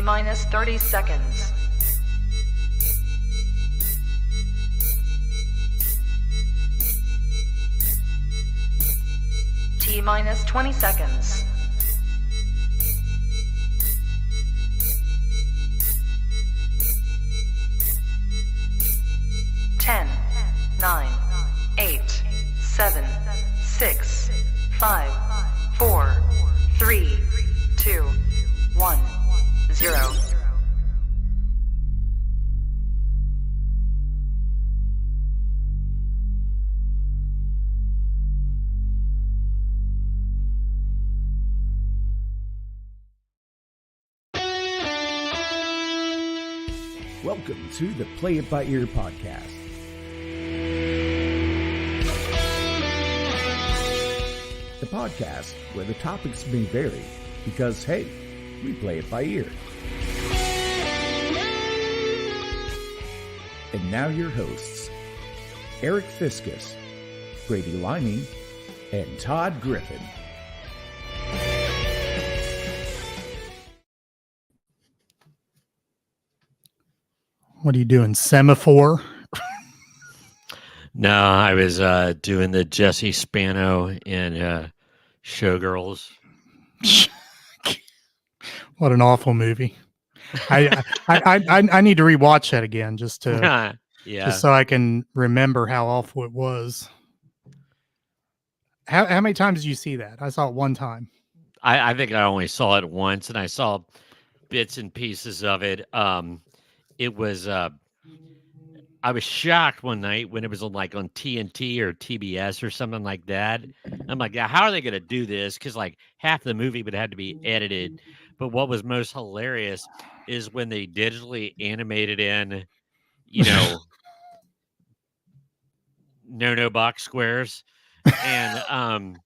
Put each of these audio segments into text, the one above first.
T-minus 30 seconds. T-minus 20 seconds. 10, 9, 8, 7, 6, 5, 4, 3, 2, 1, 0. Welcome to the Play It By Ear podcast. The podcast where the topics may vary because, hey, we play it by ear. And now your hosts, Aric Fiscus, Brady Liming, and Todd Griffin. What are you doing, semaphore? No, I was doing the Jesse Spano in Showgirls. What an awful movie! I need to rewatch that again just so I can remember how awful it was. How many times did you see that? I saw it one time. I think I only saw it once, and I saw bits and pieces of it. It was I was shocked one night when it was on TNT or TBS or something like that. I'm like, yeah, how are they going to do this? Because half the movie would have to be edited. But what was most hilarious is when they digitally animated in, no box squares, and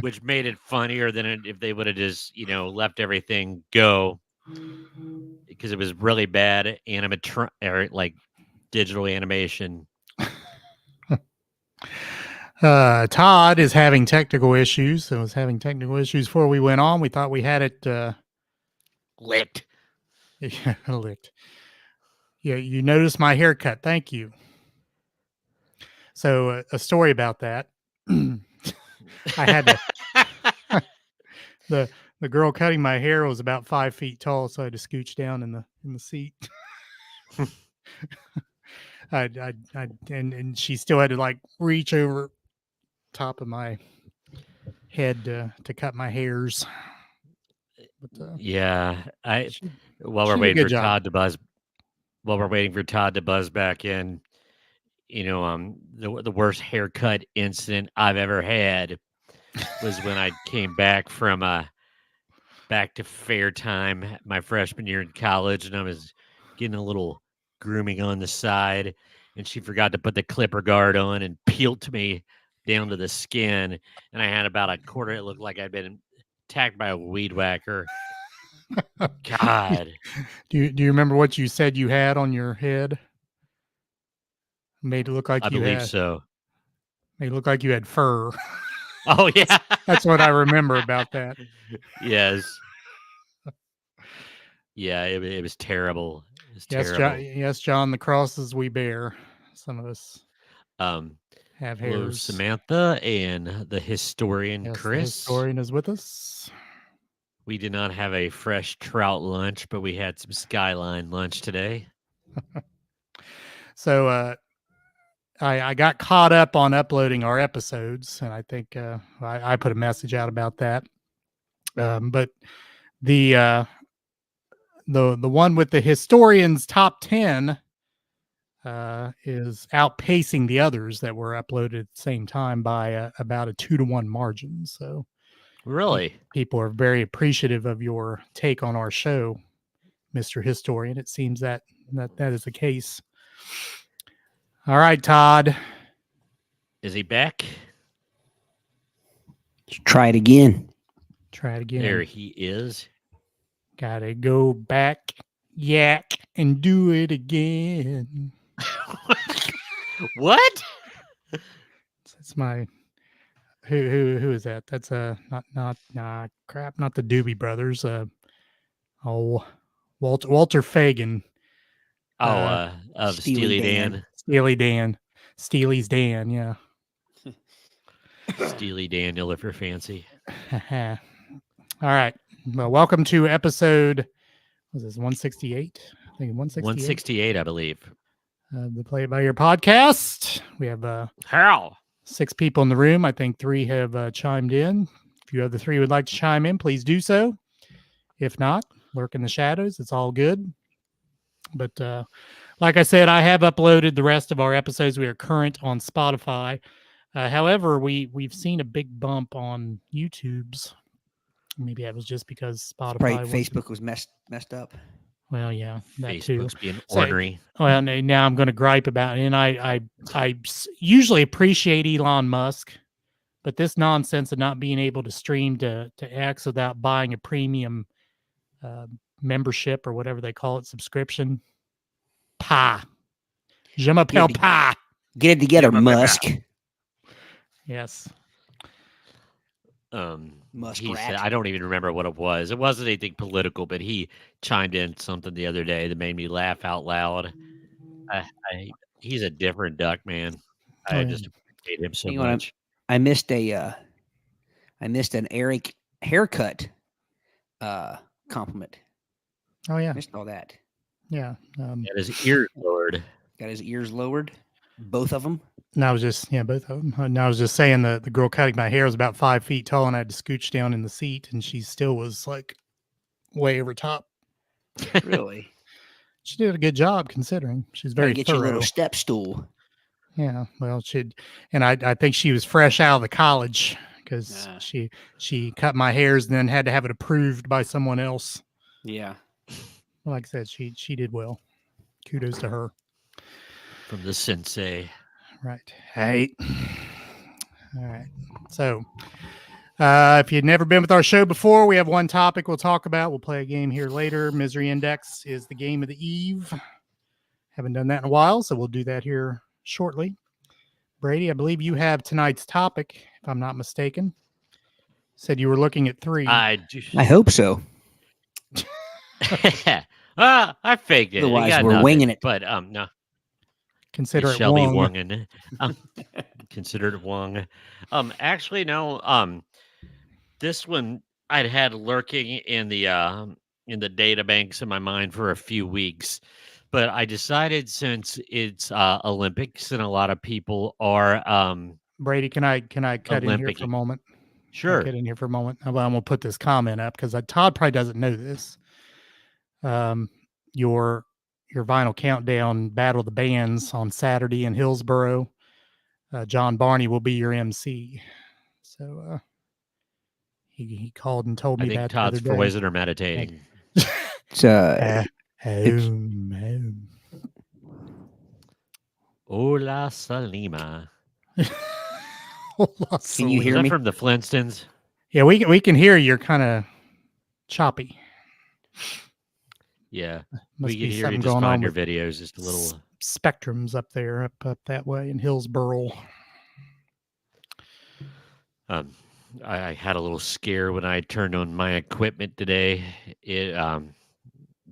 which made it funnier than if they would have just left everything go, because it was really bad digital animation. Todd is having technical issues. So was having technical issues before we went on. We thought we had it licked. Yeah, licked. Yeah, you noticed my haircut. Thank you. So a story about that. I had to. The girl cutting my hair was about 5 feet tall, so I had to scooch down in the seat. And she still had to reach over top of my head to cut my hairs. But, while we're waiting for Todd to buzz back in, the worst haircut incident I've ever had was when I came back from back to fair time my freshman year in college, and I was getting a little grooming on the side, and she forgot to put the clipper guard on and peeled me down to the skin, and I had about a quarter. It looked like I'd been attacked by a weed whacker. God. Do you remember what you said you had on your head? Made it look like I believe so. Made it look like you had fur. Oh yeah. That's what I remember about that. Yes. Yeah, it was terrible. It was terrible. Yes, John, the crosses we bear. Some of us have hairs. Hello, Samantha and the historian Chris. The historian is with us. We did not have a fresh trout lunch, but we had some Skyline lunch today. So I got caught up on uploading our episodes, and I think I put a message out about that. But the one with the historian's top 10 is outpacing the others that were uploaded at the same time by about a 2-to-1 margin. So really, people are very appreciative of your take on our show, Mr. Historian. It seems that is the case. All right, Todd. Is he back? Try it again. There he is. Gotta go back, yak, and do it again. What? That's my who is that? That's not the Doobie Brothers. Walter Fagan. Of Steely Steely Dan. Dan. Steely's Dan. Yeah. Steely Daniel, if you're fancy. All right. Well, welcome to episode. Was this 168? I think 168. 168, I believe. The Play It By Ear podcast. We have How? 6 people in the room. I think 3 have chimed in. If you other 3 would like to chime in, please do so. If not, lurk in the shadows. It's all good. But like I said, I have uploaded the rest of our episodes. We are current on Spotify. However, we've seen a big bump on YouTube's. Maybe that was just because Spotify. Right, Facebook was messed up. Well, yeah, that Facebook's too. being So- ornery. Well, now I'm going to gripe about it. And I usually appreciate Elon Musk, but this nonsense of not being able to stream to X without buying a premium membership or whatever they call it, subscription. Pa. Je m'appelle Pa. Get it together, Yeah, Musk. Yes. Musk He said, rat. I don't even remember what it was. It wasn't anything political, but he chimed in something the other day that made me laugh out loud. He's a different duck, man. I Oh, just appreciate him so You know what, much. I missed an Aric haircut compliment. Oh, yeah. Missed all that. Yeah. And his ears lowered. Got his ears lowered, both of them. And I was just, both of them. And I was just saying the girl cutting my hair was about 5 feet tall, and I had to scooch down in the seat, and she still was like way over top. Really? She did a good job considering. She's Gotta very get you a thorough. little step stool. Yeah, well, and I think she was fresh out of the college because Ah. she cut my hairs and then had to have it approved by someone else. Yeah. Like I said, she did well. Kudos to her. From the sensei. Right. Hey. All right. So, if you'd never been with our show before, we have one topic we'll talk about. We'll play a game here later. Misery Index is the game of the eve. Haven't done that in a while, so we'll do that here shortly. Brady, I believe you have tonight's topic, if I'm not mistaken. Said you were looking at 3. I hope so. I faked it. Otherwise, I got we're nothing, winging it. But no. Consider it Shelby Wong. Wongin. Considered Wong. Actually, no. This one I'd had lurking in the data banks in my mind for a few weeks, but I decided since it's Olympics and a lot of people are Brady, can I cut in here Olympic. for a moment? Sure. Get in here for a moment. I'm gonna put this comment up because Todd probably doesn't know this. Your Vinyl Countdown Battle of the Bands on Saturday in Hillsboro. John Barney will be your MC. So he called and told I me think that Todd's the other day. poison or meditating. It's it's- Hola Salima. Can you Is hear that me? from the Flintstones? Yeah, we can hear you're kind of choppy. Yeah. Must We can be hear you something just going on find your with videos just a little. spectrums up there, up that way in Hillsboro. I had a little scare when I turned on my equipment today. It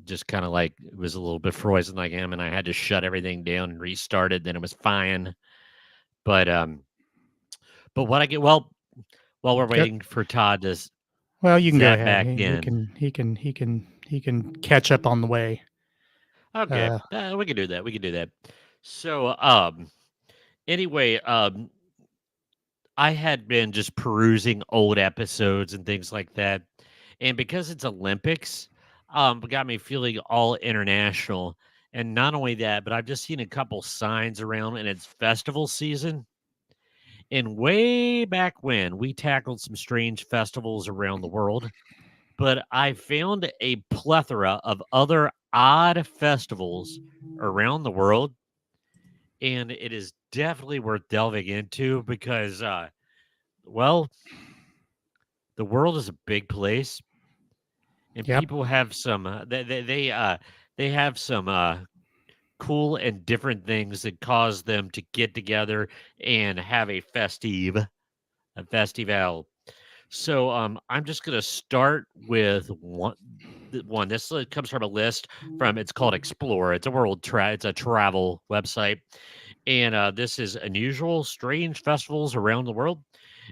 just kind of like it was a little bit frozen like him, and I had to shut everything down and restart it. Then it was fine. But what I get while we're waiting for Todd to Well, you can go zap ahead. back He in. can catch up on the way. Okay, we can do that. We can do that. So anyway, I had been just perusing old episodes and things like that. And because it's Olympics, got me feeling all international. And not only that, but I've just seen a couple signs around and it's festival season. And way back when we tackled some strange festivals around the world, but I found a plethora of other odd festivals around the world. And it is definitely worth delving into because well, the world is a big place, and Yep. people have some. They have some cool and different things that cause them to get together and have a festival. So I'm just gonna start with one. This comes from a list from. It's called Explore. It's it's a travel website, and this is unusual, strange festivals around the world.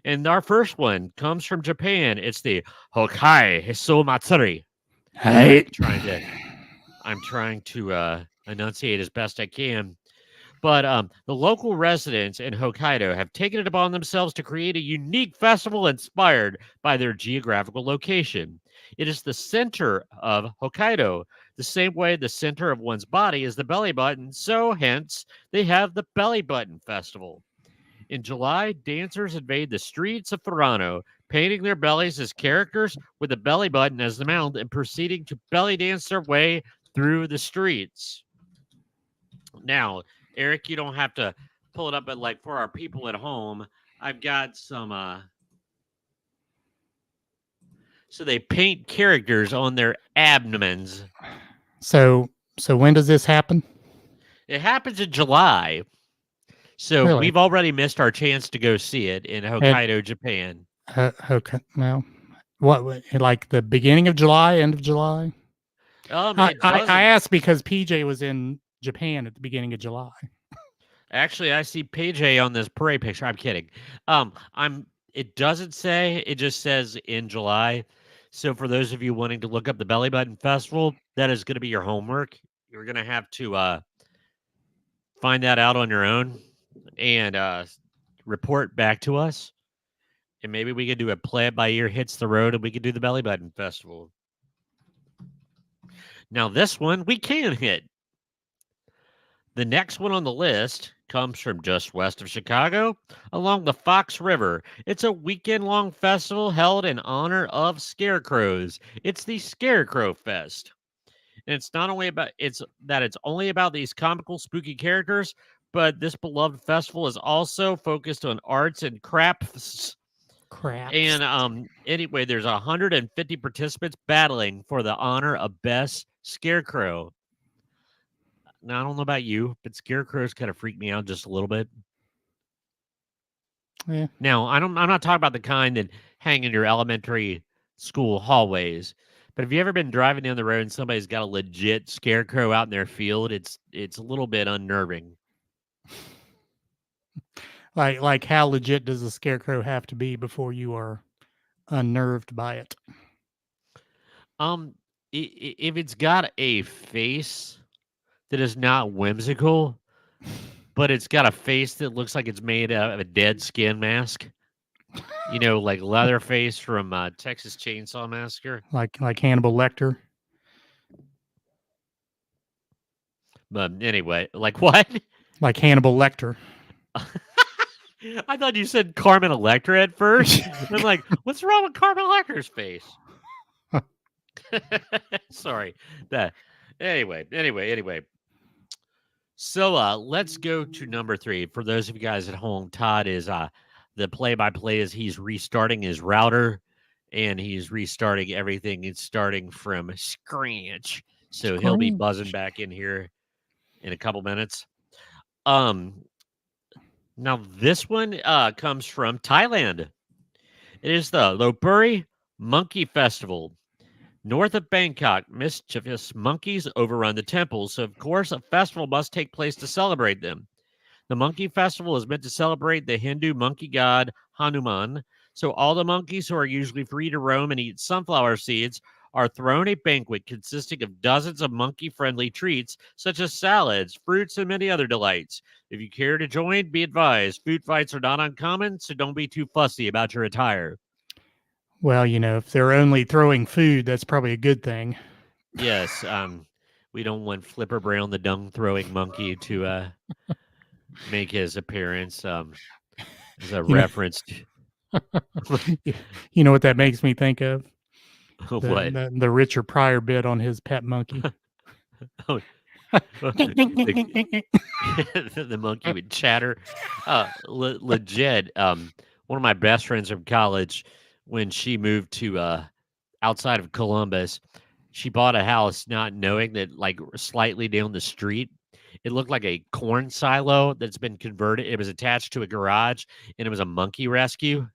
And our first one comes from Japan. It's the Hokai Hiso Matsuri. Hey. I'm trying to enunciate as best I can. But the local residents in Hokkaido have taken it upon themselves to create a unique festival inspired by their geographical location. It is the center of Hokkaido, the same way the center of one's body is the belly button. So, hence, they have the Belly Button Festival. In July, dancers invade the streets of Furano, painting their bellies as characters with a belly button as the mount and proceeding to belly dance their way through the streets. Now, Aric, you don't have to pull it up, but like for our people at home, I've got some so they paint characters on their abdomens. So when does this happen? It happens in July. So Really? we've already missed our chance to go see it in Hokkaido, Japan. Okay. Well, what like the beginning of July, end of July? I asked because PJ was in Japan at the beginning of July. Actually, I see PJ on this parade picture. I'm kidding. It doesn't say. It just says in July. So for those of you wanting to look up the Belly Button Festival, that is going to be your homework. You're going to have to find that out on your own and report back to us. And maybe we could do a play it by ear hits the road, and we could do the Belly Button Festival. Now this one we can hit. The next one on the list comes from just west of Chicago along the Fox River. It's a weekend-long festival held in honor of scarecrows. It's the Scarecrow Fest. And it's not only about it's only about these comical spooky characters, but this beloved festival is also focused on arts and crafts. And anyway, there's 150 participants battling for the honor of best scarecrow. Now, I don't know about you, but scarecrows kind of freak me out just a little bit. Yeah. Now, I'm not talking about the kind that hang in your elementary school hallways. But have you ever been driving down the road and somebody's got a legit scarecrow out in their field? It's a little bit unnerving. Like how legit does a scarecrow have to be before you are unnerved by it? If it's got a face that is not whimsical, but it's got a face that looks like it's made out of a dead skin mask. You know, like Leatherface from Texas Chainsaw Massacre. Like Hannibal Lecter. But anyway, like what? Like Hannibal Lecter. I thought you said Carmen Electra at first. I'm like, what's wrong with Carmen Electra's face? Sorry. Anyway. So let's go to number 3. For those of you guys at home, Todd is the play-by-play is he's restarting his router and he's restarting everything. It's starting from scratch. So he'll be buzzing back in here in a couple minutes. Now this one comes from Thailand. It is the Lopburi Monkey Festival. North of Bangkok, mischievous monkeys overrun the temples, so of course a festival must take place to celebrate them. The Monkey Festival is meant to celebrate the Hindu monkey god Hanuman, so all the monkeys who are usually free to roam and eat sunflower seeds are thrown a banquet consisting of dozens of monkey-friendly treats, such as salads, fruits, and many other delights. If you care to join, be advised, food fights are not uncommon, so don't be too fussy about your attire. Well, you know, if they're only throwing food, that's probably a good thing. Yes, we don't want Flipper Brown, the dung-throwing monkey, to make his appearance as a reference to... You know what that makes me think of? What? The Richard Pryor bit on his pet monkey. Oh. The monkey would chatter. Legit. One of my best friends from college, when she moved to outside of Columbus, she bought a house not knowing that, like, slightly down the street, it looked like a corn silo that's been converted. It was attached to a garage, and it was a monkey rescue.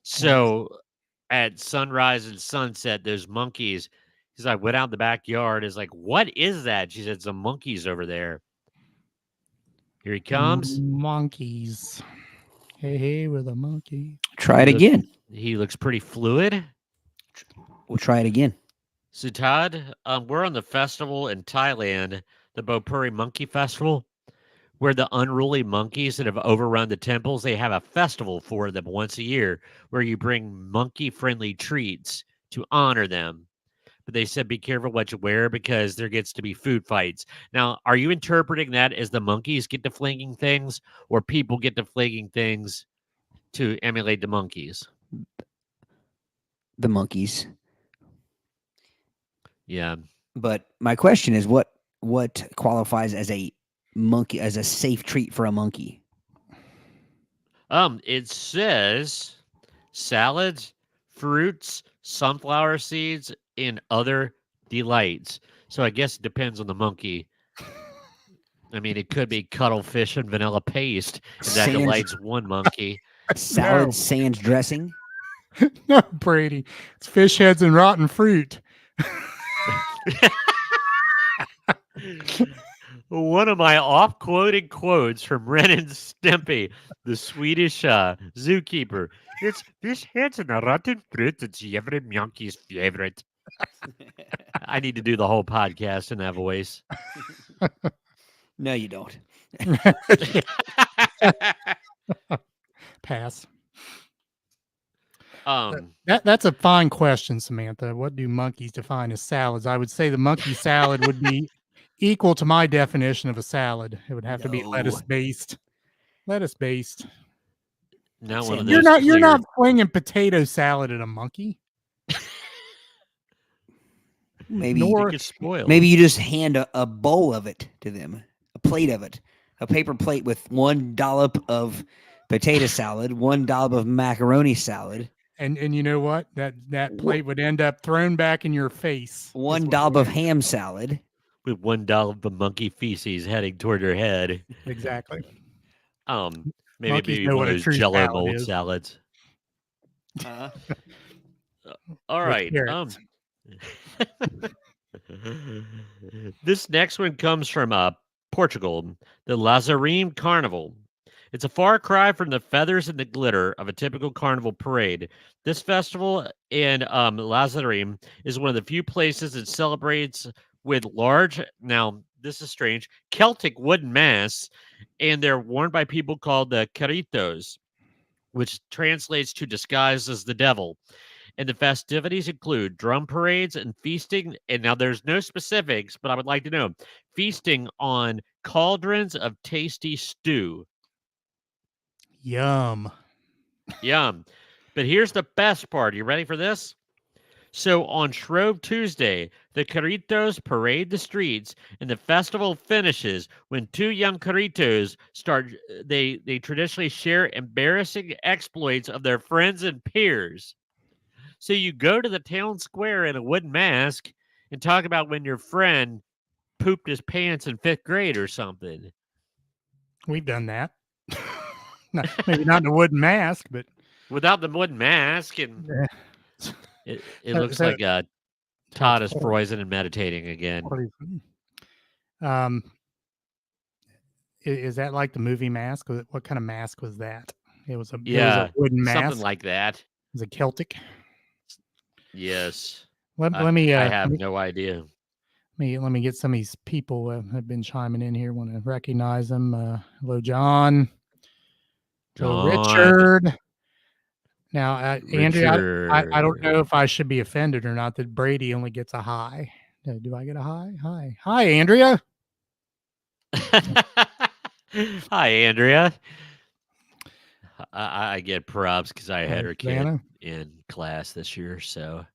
So at sunrise and sunset, those monkeys. He's like, went out in the backyard. Is like, what is that? She said, some monkeys over there. Here he comes. Monkeys. Hey, we're the monkey. Try it again. He looks pretty fluid. We'll try it again. So Todd, we're on the festival in Thailand, the Bopuri Monkey Festival, where the unruly monkeys that have overrun the temples, they have a festival for them once a year where you bring monkey-friendly treats to honor them. But they said be careful what you wear because there gets to be food fights. Now, are you interpreting that as the monkeys get to flinging things or people get to flinging things to emulate the monkeys? The monkeys. Yeah. But my question is, what qualifies as a monkey, as a safe treat for a monkey? It says salads, fruits, sunflower seeds, and other delights. So I guess it depends on the monkey. I mean, it could be cuttlefish and vanilla paste, and that Sans- delights one monkey. Salad, No. sans dressing. No, Brady. It's fish heads and rotten fruit. One of my off-quoted quotes from Ren and Stimpy, the Swedish zookeeper. It's fish heads and rotten fruit. It's every monkey's favorite. I need to do the whole podcast in that voice. No, you don't. Pass. um, That's a fine question, Samantha. What do monkeys define as salads? I would say the monkey salad would be equal to my definition of a salad. It would have to be No. lettuce based. Lettuce based. not one of You're those. You're not clear- flinging potato salad at a monkey. Maybe Nor- It gets spoiled. maybe you just hand a bowl of it to them, a plate of it, a paper plate with one dollop of potato salad, one dollop of macaroni salad, And you know what? That plate would end up thrown back in your face. is one what dollop would of happen. ham salad. with $1 of monkey feces heading toward your head. Exactly. Maybe Monkeys know one what of a those true Jello salad mold is. salads. All With right. carrots. This next one comes from Portugal, the Lazareme Carnival. It's a far cry from the feathers and the glitter of a typical carnival parade. This festival in Lazareme is one of the few places that celebrates with large, now this is strange, Celtic wooden masks, and they're worn by people called the Caritos, which translates to disguised as the devil. And the festivities include drum parades and feasting. And now there's no specifics, but I would like to know feasting on cauldrons of tasty stew. Yum. Yum. But here's the best part. You ready for this? So on Shrove Tuesday, the Caritos parade the streets, and the festival finishes when two young Caritos start. They traditionally share embarrassing exploits of their friends and peers. So you go to the town square in a wooden mask and talk about when your friend pooped his pants in 5th grade or something. We've done that. Maybe not in a wooden mask, but Without the wooden mask, and Yeah. it So- looks so- like Todd is frozen and meditating again. Is that like the movie Mask? What kind of mask was that? It was a Yeah, wooden mask. something like that. It was a Celtic. Yes. Let me I have no idea. let me get some of these people have been chiming in here. Want to recognize them? Hello, John. Hello, John. Richard. Now, Andrea, I don't Richard. know if I should be offended or not that Brady only gets a hi. Do I get a hi? Hi, Andrea. Hi, Andrea. I get props because I had Hi, her kid Savannah. in class this year. So,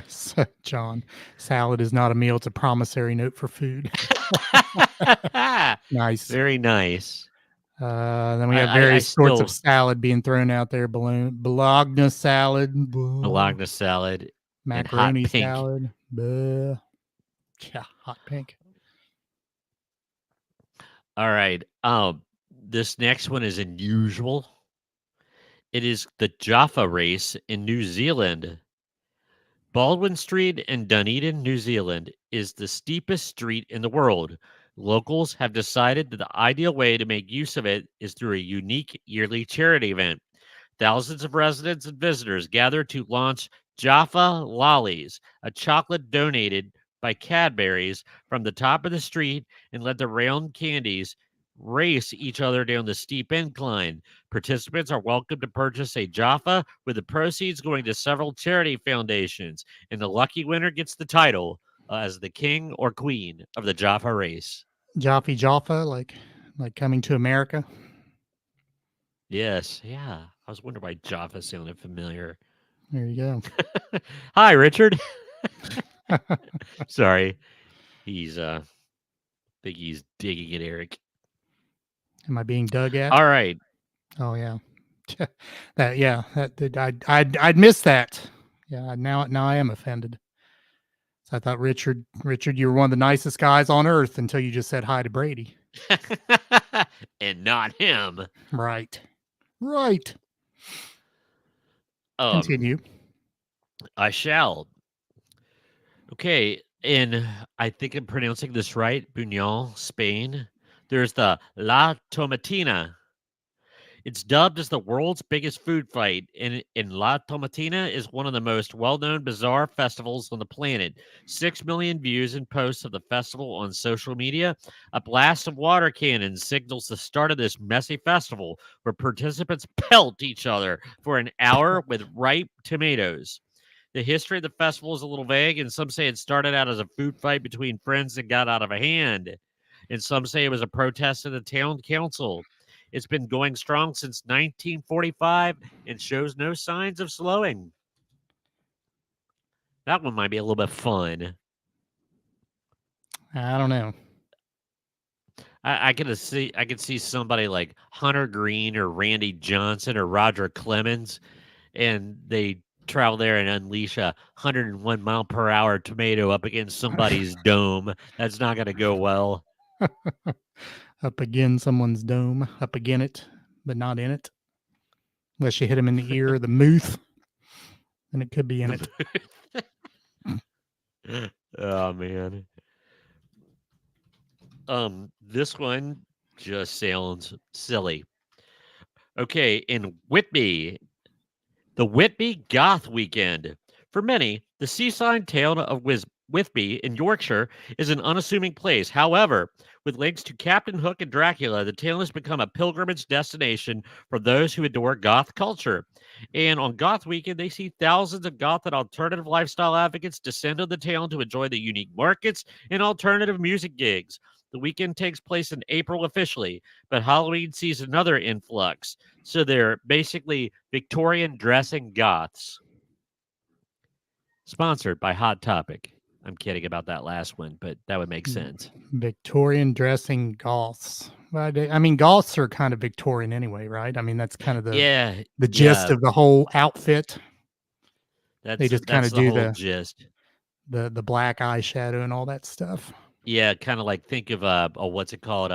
So, John, salad is not a meal; it's a promissory note for food. Nice. very nice. Then we I- have I various sorts still- of salad being thrown out there. Bologna salad, Bologna salad. and hot macaroni pink. salad. Bleh. Yeah, hot pink. All right. This next one is unusual. It is the Jaffa race in New Zealand. Baldwin Street in Dunedin, New Zealand, is the steepest street in the world. Locals have decided that the ideal way to make use of it is through a unique yearly charity event. Thousands of residents and visitors gather to launch Jaffa Lollies, a chocolate donated by Cadbury's from the top of the street, and let the round candies race each other down the steep incline. Participants are welcome to purchase a Jaffa, with the proceeds going to several charity foundations, and the lucky winner gets the title as the king or queen of the Jaffa race. Jaffa, like Coming to America. Yes, yeah. I was wondering why Jaffa sounded familiar. There you go. Hi, Richard. Sorry. He's think he's digging at Aric. Am I being dug at? All right. Oh yeah. I'd missed that. Yeah, now I am offended. So I thought Richard, you were one of the nicest guys on earth until you just said hi to Brady. And not him. Right. Continue. I shall. Okay, I think I'm pronouncing this right, Buñol, Spain. There's the La Tomatina. It's dubbed as the world's biggest food fight, and La Tomatina is one of the most well-known bizarre festivals on the planet. 6 million views and posts of the festival on social media. A blast of water cannons signals the start of this messy festival, where participants pelt each other for an hour with ripe tomatoes. The history of the festival is a little vague, and some say it started out as a food fight between friends that got out of hand, and some say it was a protest of the town council. It's been going strong since 1945 and shows no signs of slowing. That one might be a little bit fun. I don't know. I could see somebody like Hunter Green or Randy Johnson or Roger Clemens, and they travel there and unleash a 101 mile per hour tomato up against somebody's dome. That's not going to go well. Up again someone's dome, up again it, but not in it. Unless you hit him in the ear or the mouth, then it could be in it. Oh man. This one just sounds silly. Okay, in Whitby, the Whitby Goth Weekend. For many, the seaside town of Whitby in Yorkshire is an unassuming place. However, with links to Captain Hook and Dracula, the town has become a pilgrimage destination for those who adore goth culture. And on Goth Weekend, they see thousands of goth and alternative lifestyle advocates descend on the town to enjoy the unique markets and alternative music gigs. The weekend takes place in April officially, but Halloween sees another influx. So they're basically Victorian dressing goths. Sponsored by Hot Topic. I'm kidding about that last one, but that would make sense. Victorian dressing goths. Well, I mean, goths are kind of Victorian anyway, right? I mean, that's kind of the gist of the whole outfit. They just kind of do the gist, the black eyeshadow and all that stuff. Yeah, kind of like think of what's it called?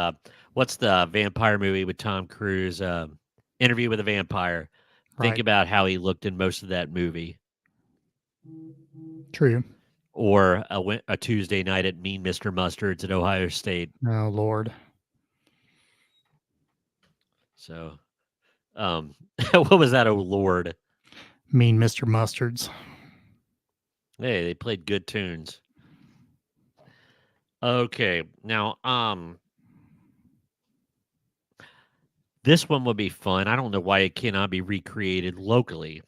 What's the vampire movie with Tom Cruise? Interview with a Vampire. Think about how he looked in most of that movie. True. Or a Tuesday night at Mean Mr. Mustard's at Ohio State. Oh Lord. So, what was that? Oh Lord. Mean Mr. Mustard's. Hey, they played good tunes. Okay, now this one would be fun. I don't know why it cannot be recreated locally.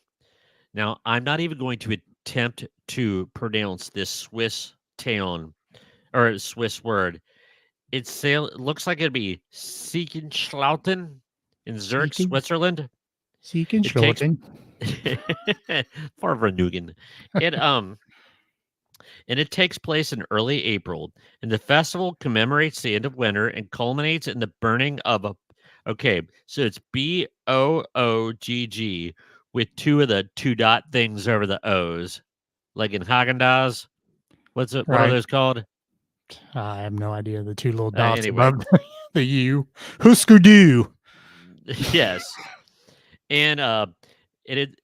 Now, I'm not even going to attempt to pronounce this Swiss town or Swiss word. It looks like it'd be Siechenschlauten in Zurich, Switzerland. Siechenschlauten. Far Vernugen. And it takes place in early April, and the festival commemorates the end of winter and culminates in the burning of a. Okay, so it's BOOGG with two of the two dot things over the O's, like in Haagen-Dazs. What are those called? I have no idea. The two little dots anyway. above the U. Husker Du. Yes. And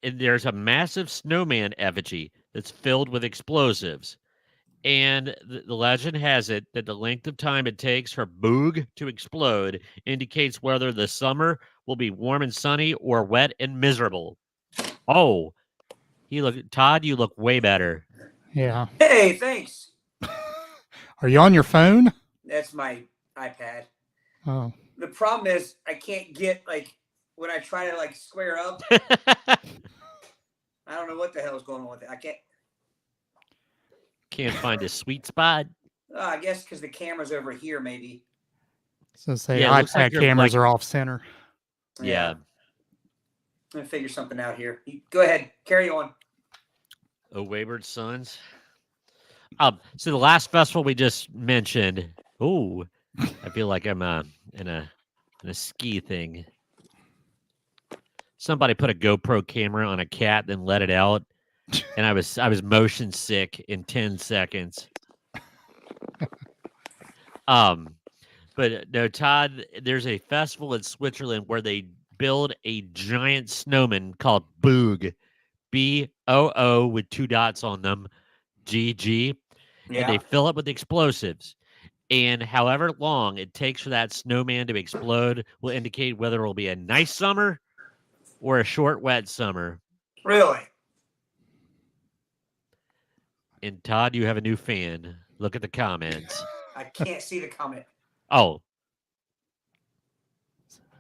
there's a massive snowman effigy that's filled with explosives. And the legend has it that the length of time it takes for Boog to explode indicates whether the summer will be warm and sunny or wet and miserable. Oh, Todd, you look way better. Yeah. Hey, thanks. Are you on your phone? That's my iPad. Oh. The problem is I can't get when I try to square up. I don't know what the hell is going on with it. I Can't find a sweet spot. I guess because the camera's over here, maybe. So say Yeah, it looks iPad like you're, cameras like- are off center. Yeah. I'm gonna figure something out here. Go ahead, carry on. Oh, Wayward Sons. So the last festival we just mentioned. Oh, I feel like I'm in a ski thing. Somebody put a GoPro camera on a cat, then let it out, and I was motion sick in 10 seconds. But no, Todd, there's a festival in Switzerland where they build a giant snowman called Boog, BOO with 2 dots on them, GG, and they fill it with explosives. And however long it takes for that snowman to explode will indicate whether it will be a nice summer or a short, wet summer. Really? And Todd, you have a new fan. Look at the comments. I can't see the comment. Oh,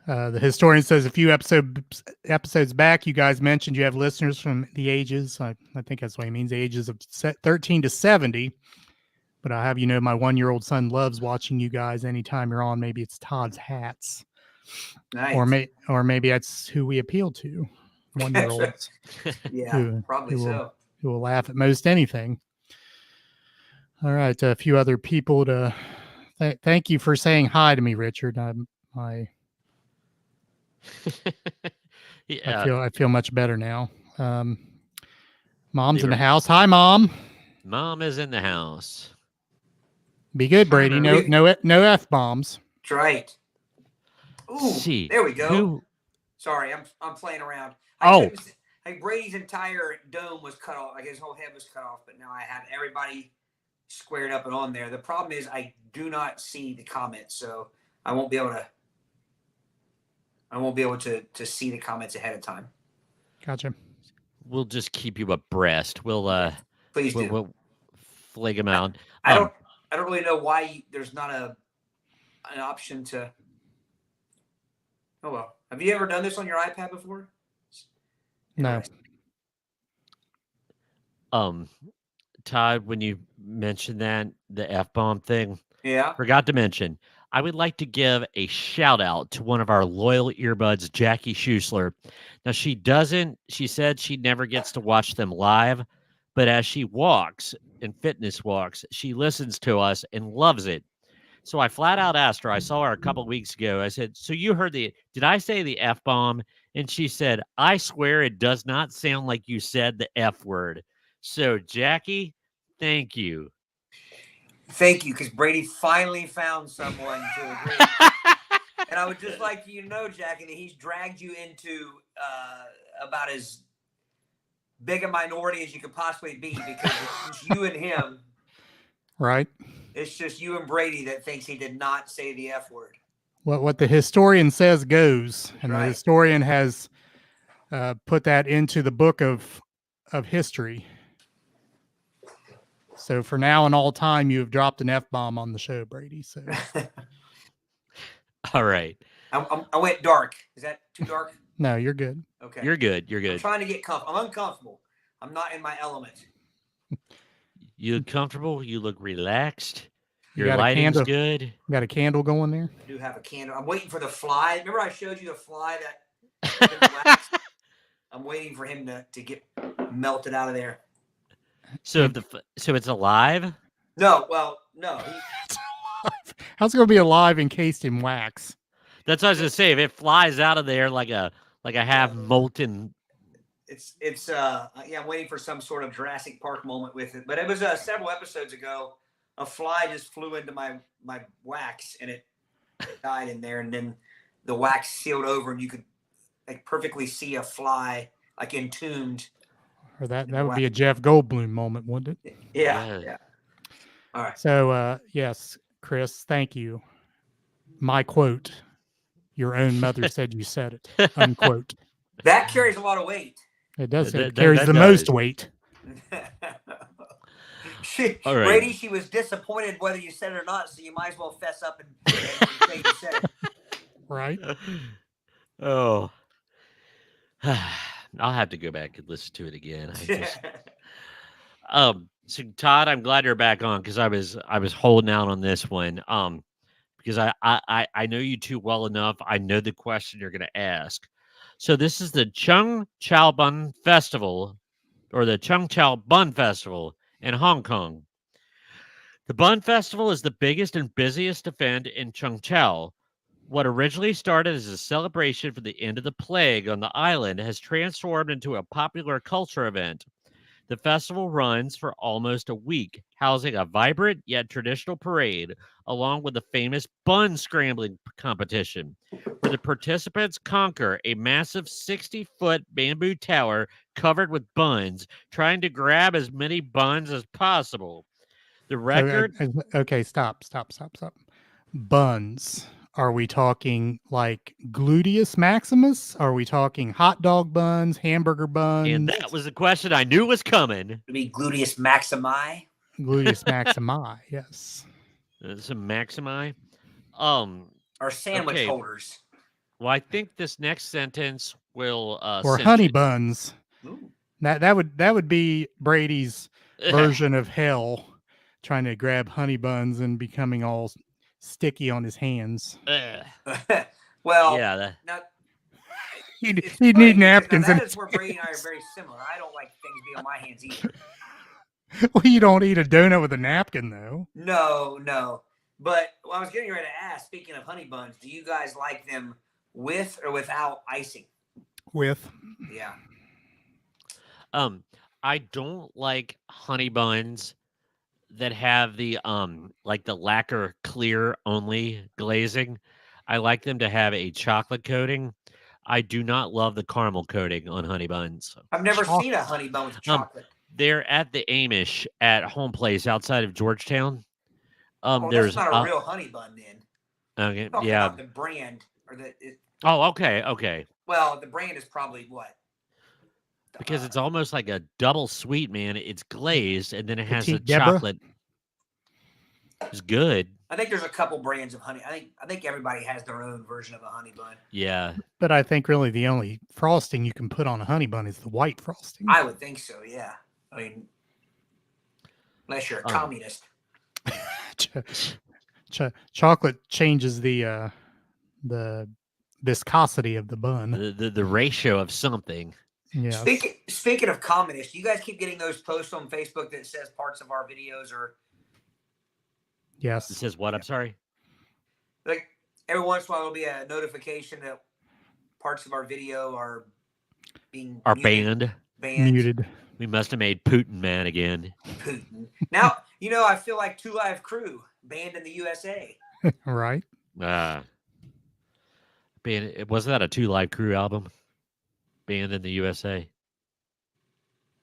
The historian says a few episodes back, you guys mentioned you have listeners from the ages, I think that's what he means, the ages of 13 to 70. But I have my 1-year-old son loves watching you guys anytime you're on. Maybe it's Todd's hats. Nice. Or maybe that's who we appeal to, 1-year-olds. Yeah, probably so. Who will laugh at most anything. All right, a few other people to thank you for saying hi to me, Richard. yeah. I feel much better now. Mom's in the house. Hi, Mom. Mom is in the house. Be good, Brady. No F bombs. That's right. Ooh, See, there we go. who- Sorry, I'm playing around. Brady's entire dome was cut off. His whole head was cut off, but now I have everybody squared up and on there. The problem is I do not see the comments, so I won't be able to see the comments ahead of time. Gotcha. We'll just keep you abreast. We'll Please do. We'll flag them out. I don't really know why there's not an option to. Oh well. Have you ever done this on your iPad before? No. Todd, when you mentioned the F-bomb thing, Yeah. forgot to mention, I would like to give a shout out to one of our loyal earbuds, Jackie Schusler. Now she said she never gets to watch them live, but as she walks and fitness walks, she listens to us and loves it. So I flat out asked her, I saw her a couple of weeks ago. I said, so you heard did I say the F-bomb? And she said, I swear it does not sound like you said the F word. So Jackie, thank you. Thank you, because Brady finally found someone to agree. And I would just like you to know, Jackie, that he's dragged you into about as big a minority as you could possibly be, because it's you and him. Right. It's just you and Brady that thinks he did not say the F word. What the historian says goes, and Right. the historian has put that into the book of history. So for now and all time, you have dropped an F-bomb on the show, Brady. So All right. I went dark. Is that too dark? no, you're good. Okay. You're good. You're I'm good. trying to get comfortable. I'm uncomfortable. I'm not in my element. You look comfortable. You look relaxed. You Your got a lighting's candle? good. Got a candle going there? I do have a candle. I'm waiting for the fly. Remember I showed you the fly that I'm waiting for him to get melted out of there. So it's alive? No, well, no. How's it going to be alive encased in wax? That's what I was gonna say. If it flies out of there like a half molten. It's I'm waiting for some sort of Jurassic Park moment with it. But it was several episodes ago. A fly just flew into my wax and it died in there. And then the wax sealed over, and you could like perfectly see a fly like entombed. Or that would be a Jeff Goldblum moment, wouldn't it? Yeah. All right. So yes, Chris, thank you. My quote: "Your own mother said you said it." Unquote. That carries a lot of weight. It does. That- It carries that the does. most weight. All right. Brady, she was disappointed whether you said it or not, so you might as well fess up and say you said it. Right. Oh. I'll have to go back and listen to it again. I just so Todd, I'm glad you're back on because I was holding out on this one. Because I know you two well enough. I know the question you're gonna ask. So this is the Chung Chao Bun Festival, or the Chung Chao Bun Festival in Hong Kong. The Bun Festival is the biggest and busiest event in Chung Chao. What originally started as a celebration for the end of the plague on the island has transformed into a popular culture event. The festival runs for almost a week, housing a vibrant yet traditional parade, along with the famous bun scrambling competition, where the participants conquer a massive 60-foot bamboo tower covered with buns, trying to grab as many buns as possible. The record... Okay, stop. Buns. Are we talking like gluteus maximus? Are we talking hot dog buns, hamburger buns? And that was the question I knew was coming. It'd be gluteus maximi. Gluteus maximi, yes. Some maximi. Or sandwich Okay. holders. Well, I think this next sentence will Or cinch honey it. buns. Ooh. That would be Brady's version of hell, trying to grab honey buns and becoming all sticky on his hands. Well, yeah. now, He'd it's need funny because napkins. now And that is where Brady and I are very similar. I don't like things being on my hands either. well, you don't eat a donut with a napkin, though. No. But I was getting ready to ask, speaking of honey buns, do you guys like them with or without icing? With. Yeah. I don't like honey buns that have the like the lacquer clear only glazing. I like them to have a chocolate coating. I do not love the caramel coating on honey buns. I've never seen a honey bun with chocolate. They're at the Amish at Home Place outside of Georgetown. Well, There's that's not a real honey bun then. okay, I'm talking yeah. about the brand or Oh, okay. well, the brand is probably what? Because it's almost like a double sweet, man. It's glazed and then it has a Petite Deborah? chocolate. It's good. I think there's a couple brands of honey. I think everybody has their own version of a honey bun. Yeah. But I think really the only frosting you can put on a honey bun is the white frosting. I would think so, yeah. I mean, unless you're a communist. Chocolate changes the viscosity of the bun. The ratio of something. Yeah. Speaking of communists, you guys keep getting those posts on Facebook that says parts of our videos are Yes. It says what? I'm sorry. like every once in a while there'll be a notification that parts of our video are being banned. Muted. We must have made Putin mad again. Putin. Now, I feel like Two Live Crew banned in the USA. Right. Wasn't that a 2 Live Crew album? Banned in the USA.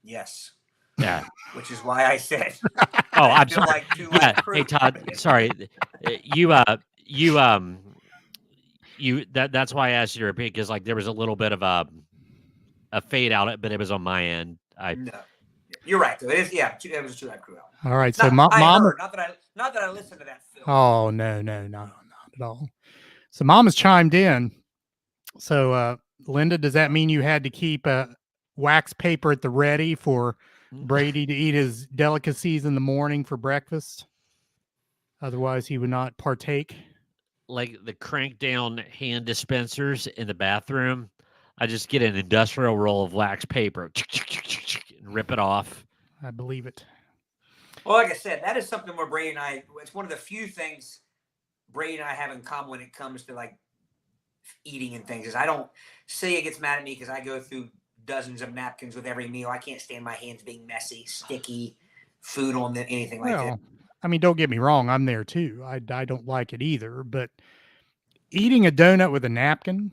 Yes. Yeah. Which is why I said. Oh, I'm feel sorry. like Two Live Yeah. Crew. Hey Todd, sorry. That's why I asked you to repeat, because like there was a little bit of a fade out, but it was on my end. No, you're right. Though. It is. Yeah, it was a Two Live Crew album. All right. So Not mom. that I listened to that film. Oh no, not at all. So mom has chimed in. So Linda, does that mean you had to keep wax paper at the ready for Brady to eat his delicacies in the morning for breakfast? Otherwise, he would not partake. Like the crank down hand dispensers in the bathroom, I just get an industrial roll of wax paper and rip it off. I believe it. Well, like I said, that is something where Brady and I, it's one of the few things Brady and I have in common when it comes to like eating and things, is I don't say it gets mad at me because I go through dozens of napkins with every meal. I can't stand my hands being messy, sticky, food on them, anything like that. I mean, don't get me wrong. I'm there too. I don't like it either, but eating a donut with a napkin.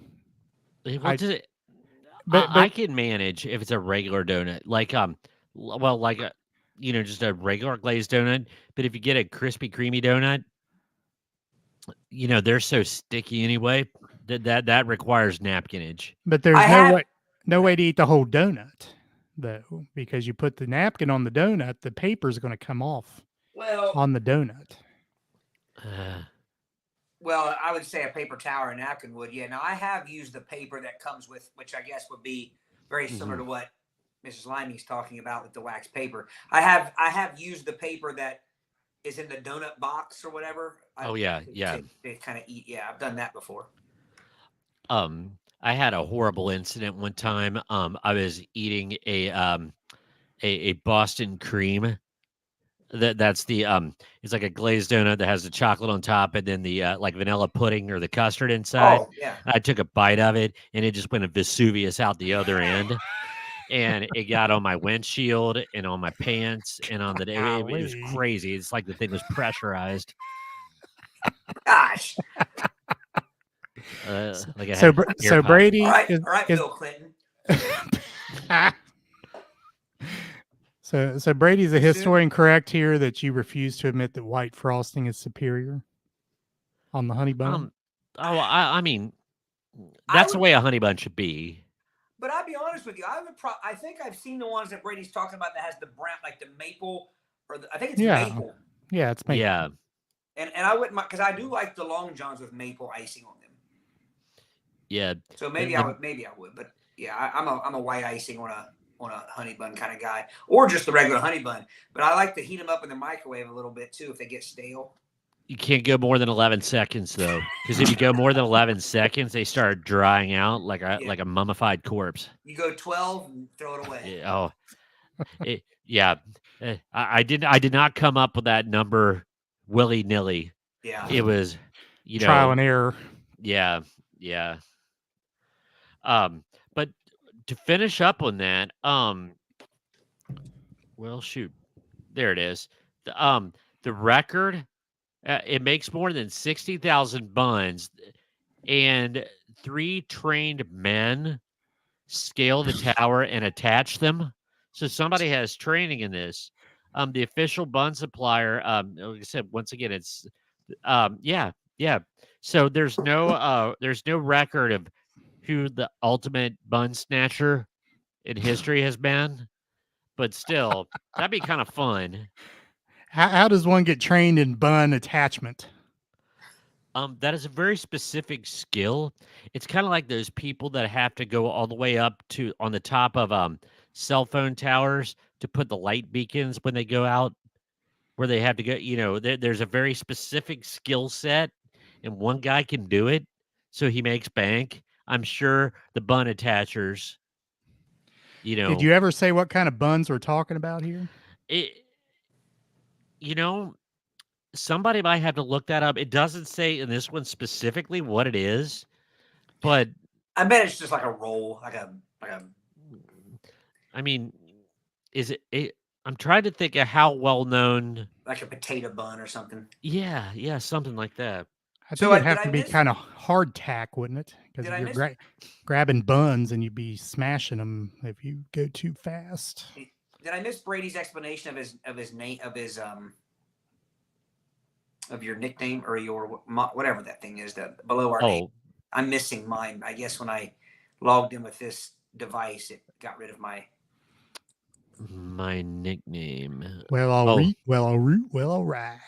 What does it? But I can manage if it's a regular donut, like just a regular glazed donut. But if you get a crispy, creamy donut, they're so sticky anyway that requires napkinage. but there's I have no way to eat the whole donut though, because you put the napkin on the donut, the paper's going to come off well, on the donut. Uh, well, I would say a paper towel or a napkin would. Yeah. Now I have used the paper that comes with, which I guess would be very similar to what Mrs. Limey's talking about with the wax paper. I have used the paper that is in the donut box or whatever. Oh, yeah. To kind of eat. Yeah, I've done that before. I had a horrible incident one time. I was eating a Boston cream. That's the it's like a glazed donut that has the chocolate on top and then the like vanilla pudding or the custard inside. Oh, yeah. I took a bite of it and it just went a Vesuvius out the other end. And it got on my windshield and on my pants and on the it was Golly. crazy. It's like the thing was pressurized. Gosh. Like it So had so ear pop. Brady All right, is, Bill Clinton. so Brady's the historian correct here that you refuse to admit that white frosting is superior on the honey bun? I mean, that's the way a honey bun should be. But I'll be honest with you, I think I've seen the ones that Brady's talking about that has the brown, like the maple, or I think it's maple. Yeah, it's maple. Yeah. And I wouldn't, because I do like the Long Johns with maple icing on them. Yeah. So maybe I would, but yeah, I'm a white icing on a honey bun kind of guy, or just the regular honey bun. But I like to heat them up in the microwave a little bit too if they get stale. You can't go more than 11 seconds though, because if you go more than 11 seconds, they start drying out like a mummified corpse. You go 12 and throw it away. Yeah. I did not come up with that number willy nilly. Yeah. It was, trial and error. Yeah. But to finish up on that, well, shoot, there it is. The record, it makes more than 60,000 buns, and 3 trained men scale the tower and attach them. So somebody has training in this. The official bun supplier, like I said, once again, it's, yeah. So there's no record of who the ultimate bun snatcher in history has been, but still, that'd be kind of fun. How does one get trained in bun attachment? That is a very specific skill. It's kind of like those people that have to go all the way up to on the top of cell phone towers to put the light beacons when they go out, where they have to go. There's a very specific skill set, and one guy can do it, so he makes bank. I'm sure the bun attachers, Did you ever say what kind of buns we're talking about here? Somebody might have to look that up. It doesn't say in this one specifically what it is, but I bet it's just like a roll, like a. I mean, is it? I'm trying to think of how well known. Like a potato bun or something. Yeah, something like that. I think it'd have to be kind of hardtack, wouldn't it? Because if you're grabbing buns and you'd be smashing them if you go too fast. Did I miss Brady's explanation of his name of your nickname or your whatever that thing is that below our name? I'm missing mine. I guess when I logged in with this device, it got rid of my nickname. Well, all right.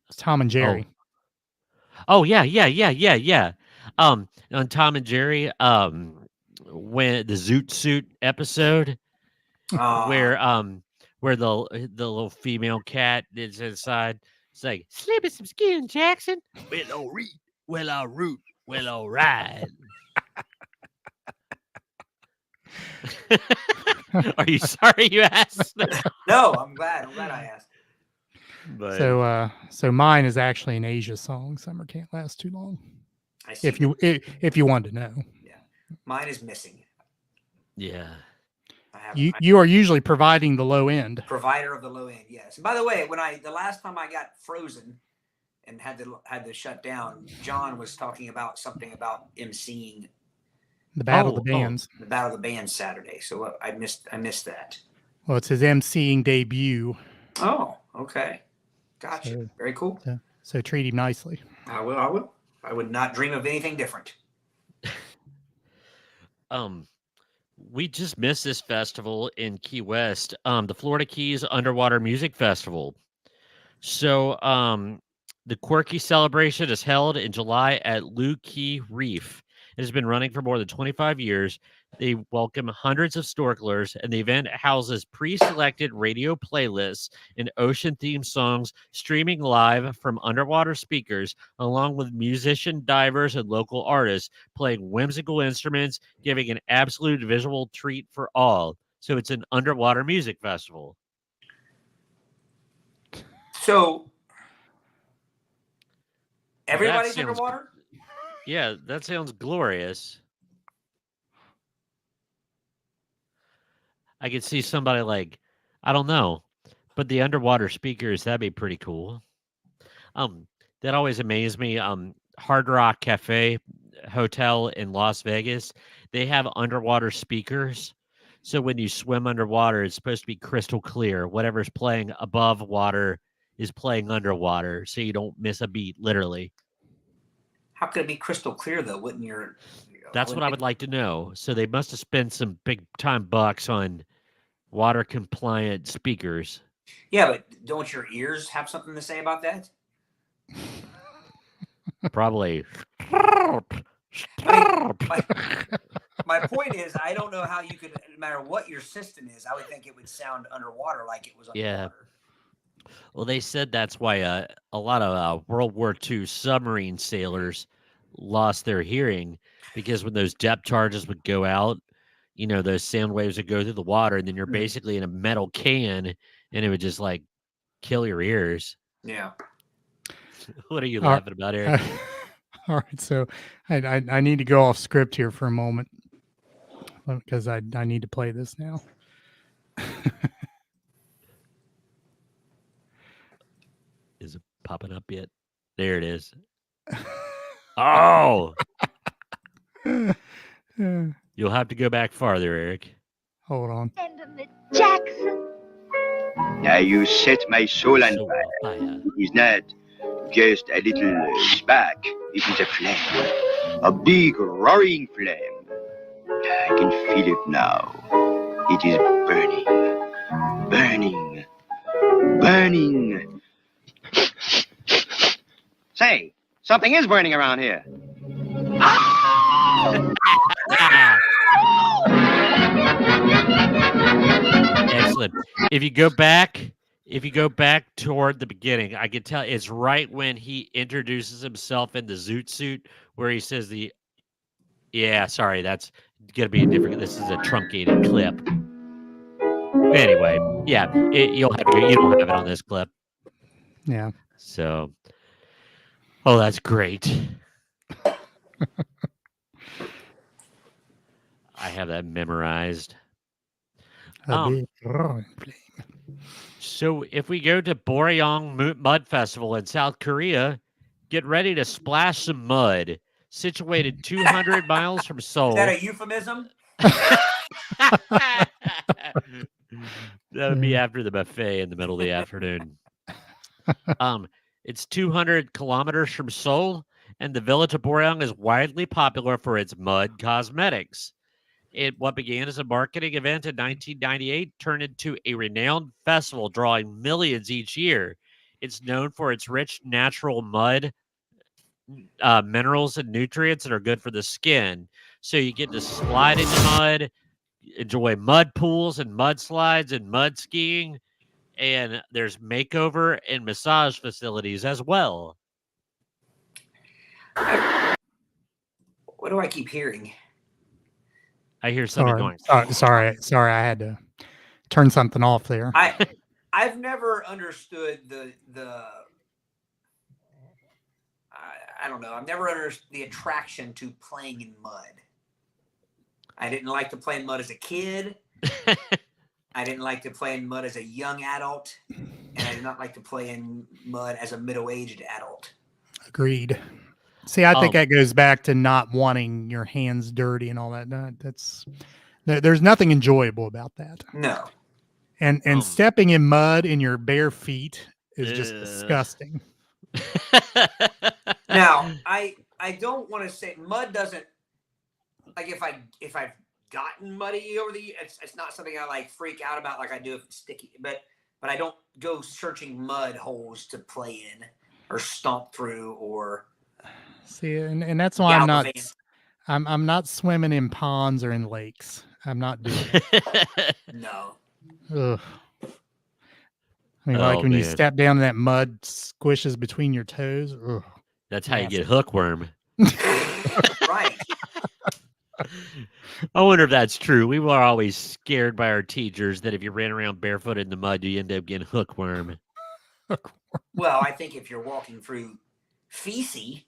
It's Tom and Jerry. Oh yeah. On Tom and Jerry, when the Zoot Suit episode, where the little female cat is inside, it's like, slip some skin, Jackson. Well, I'll root. Well, all right. Are you sorry you asked? No, I'm glad I asked. But, so mine is actually an Asia song. Summer can't last too long. I see if you wanted to know. Yeah, mine is missing. Yeah. You are usually providing the low end. Provider of the low end, yes. And by the way, the last time I got frozen and had to shut down, John was talking about something about emceeing The Battle of the Oh, oh. Bands. the Battle of the Bands Saturday. So I missed that. Well, it's his emceeing debut. Oh, okay, gotcha. So- Very cool. So treat him nicely. I will. I would not dream of anything different. We just missed this festival in Key West, the Florida Keys Underwater Music Festival. So, the Quirky celebration is held in July at Lou Key Reef. It has been running for more than 25 years. They welcome hundreds of snorkelers, and the event houses pre-selected radio playlists and ocean-themed songs streaming live from underwater speakers, along with musician divers and local artists playing whimsical instruments, giving an absolute visual treat for all. So it's an underwater music festival. So That everybody's sounds- underwater. Yeah, that sounds glorious. I could see somebody like, I don't know, but the underwater speakers, that'd be pretty cool. That always amazed me. Hard Rock Cafe Hotel in Las Vegas, they have underwater speakers. So when you swim underwater, it's supposed to be crystal clear. Whatever's playing above water is playing underwater, so you don't miss a beat, literally. How could it be crystal clear though? Wouldn't your That's what I would like to know. So they must have spent some big time bucks on water compliant speakers. Yeah, but don't your ears have something to say about that? Probably. I mean, my point is, I don't know how you could, no matter what your system is, I would think it would sound underwater like it was Yeah. underwater. Well, they said that's why a lot of World War II submarine sailors lost their hearing, because when those depth charges would go out, you know, those sound waves would go through the water, and then you're Mhm. basically in a metal can, and it would just like kill your ears. Yeah. What are you All right. laughing about, Eric? All right, so I need to go off script here for a moment because I need to play this now. Is it popping up yet? There it is. Oh, you'll have to go back farther, Eric. Hold on. Jackson. Now you set my soul on So, fire. fire. It is not just a little spark. It is a flame. A big roaring flame. I can feel it now. It is burning. Burning. Burning. Say, something is burning around here. Excellent. If you go back toward the beginning, I can tell it's right when he introduces himself in the zoot suit, where he says yeah, sorry, that's gonna be a different. This is a truncated clip. Anyway, yeah, you don't have it on this clip. Yeah. So, oh, that's great. I have that memorized. A big roaring flame. So if we go to Boryong Mud Festival in South Korea, get ready to splash some mud. Situated 200 miles from Seoul. Is that a euphemism? That would be after the buffet in the middle of the afternoon. It's 200 kilometers from Seoul, and the village of Boryong is widely popular for its mud cosmetics. What began as a marketing event in 1998 turned into a renowned festival drawing millions each year. It's known for its rich natural mud, minerals and nutrients that are good for the skin. So you get to slide in the mud, enjoy mud pools and mud slides and mud skiing, and there's makeover and massage facilities as well. What do I keep hearing? I hear something going. Sorry, I had to turn something off there. I've never understood the I don't know. I've never understood the attraction to playing in mud. I didn't like to play in mud as a kid. I didn't like to play in mud as a young adult, and I did not like to play in mud as a middle-aged adult. Agreed. See, I think Um, that goes back to not wanting your hands dirty and all that. There's nothing enjoyable about that. No. And stepping in mud in your bare feet is just Ugh. disgusting. Now, I don't want to say mud doesn't like if I've gotten muddy over the it's not something I like freak out about like I do if it's sticky, but I don't go searching mud holes to play in or stomp through or See, and that's why gallivant. I'm not swimming in ponds or in lakes. I'm not doing it. No. Ugh. I mean, like Oh, when you man. step down and that mud squishes between your toes. Ugh. That's how you Nasty. get hookworm. Right. I wonder if that's true. We were always scared by our teachers that if you ran around barefoot in the mud, you end up getting hookworm. Well, I think if you're walking through feces,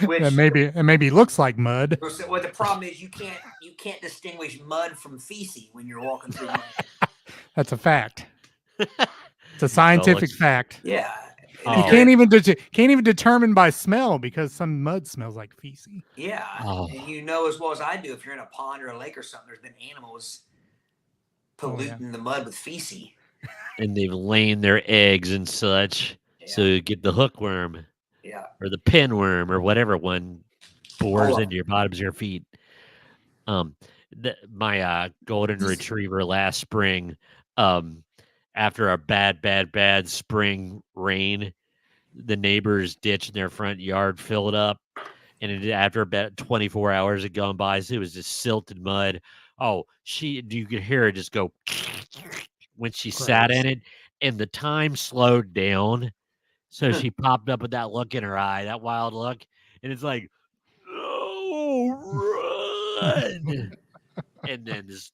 which It maybe looks like mud. well, the problem is you can't distinguish mud from feces when you're walking through mud. That's a fact. It's a scientific fact. Yeah. You Oh. can't even determine by smell because some mud smells like feces. Yeah. Oh. And you know as well as I do, if you're in a pond or a lake or something, there's been animals polluting the mud with feces. And they've laid their eggs and such, so you get the hookworm. Yeah. Or the pinworm or whatever one bores Oh. into your bottoms of your feet. My golden retriever last spring, after a bad spring rain, the neighbor's ditch in their front yard filled up, and after about 24 hours had gone by, so it was just silted mud. Oh, you could hear it just go when she sat in it, and the time slowed down. So she popped up with that look in her eye, that wild look, and it's like, oh, run! And then this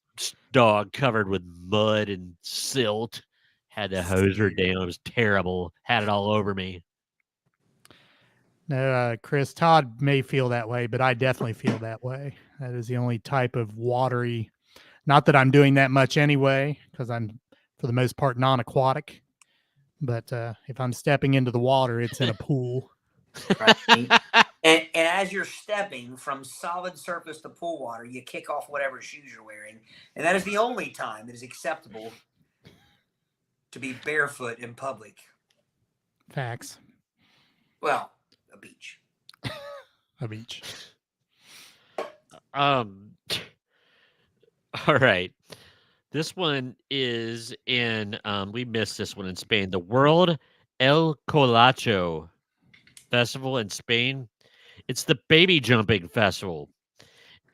dog covered with mud and silt had to hose her down. It was terrible. Had it all over me. No, Chris, Todd may feel that way, but I definitely feel that way. That is the only type of watery. Not that I'm doing that much anyway, because I'm for the most part non-aquatic. But if I'm stepping into the water, it's in a pool. Right. And as you're stepping from solid surface to pool water, you kick off whatever shoes you're wearing. And that is the only time it is acceptable to be barefoot in public. Facts. Well, a beach. A beach. All right. This one is in, we missed this one in Spain. The World El Colacho Festival in Spain. It's the baby jumping festival.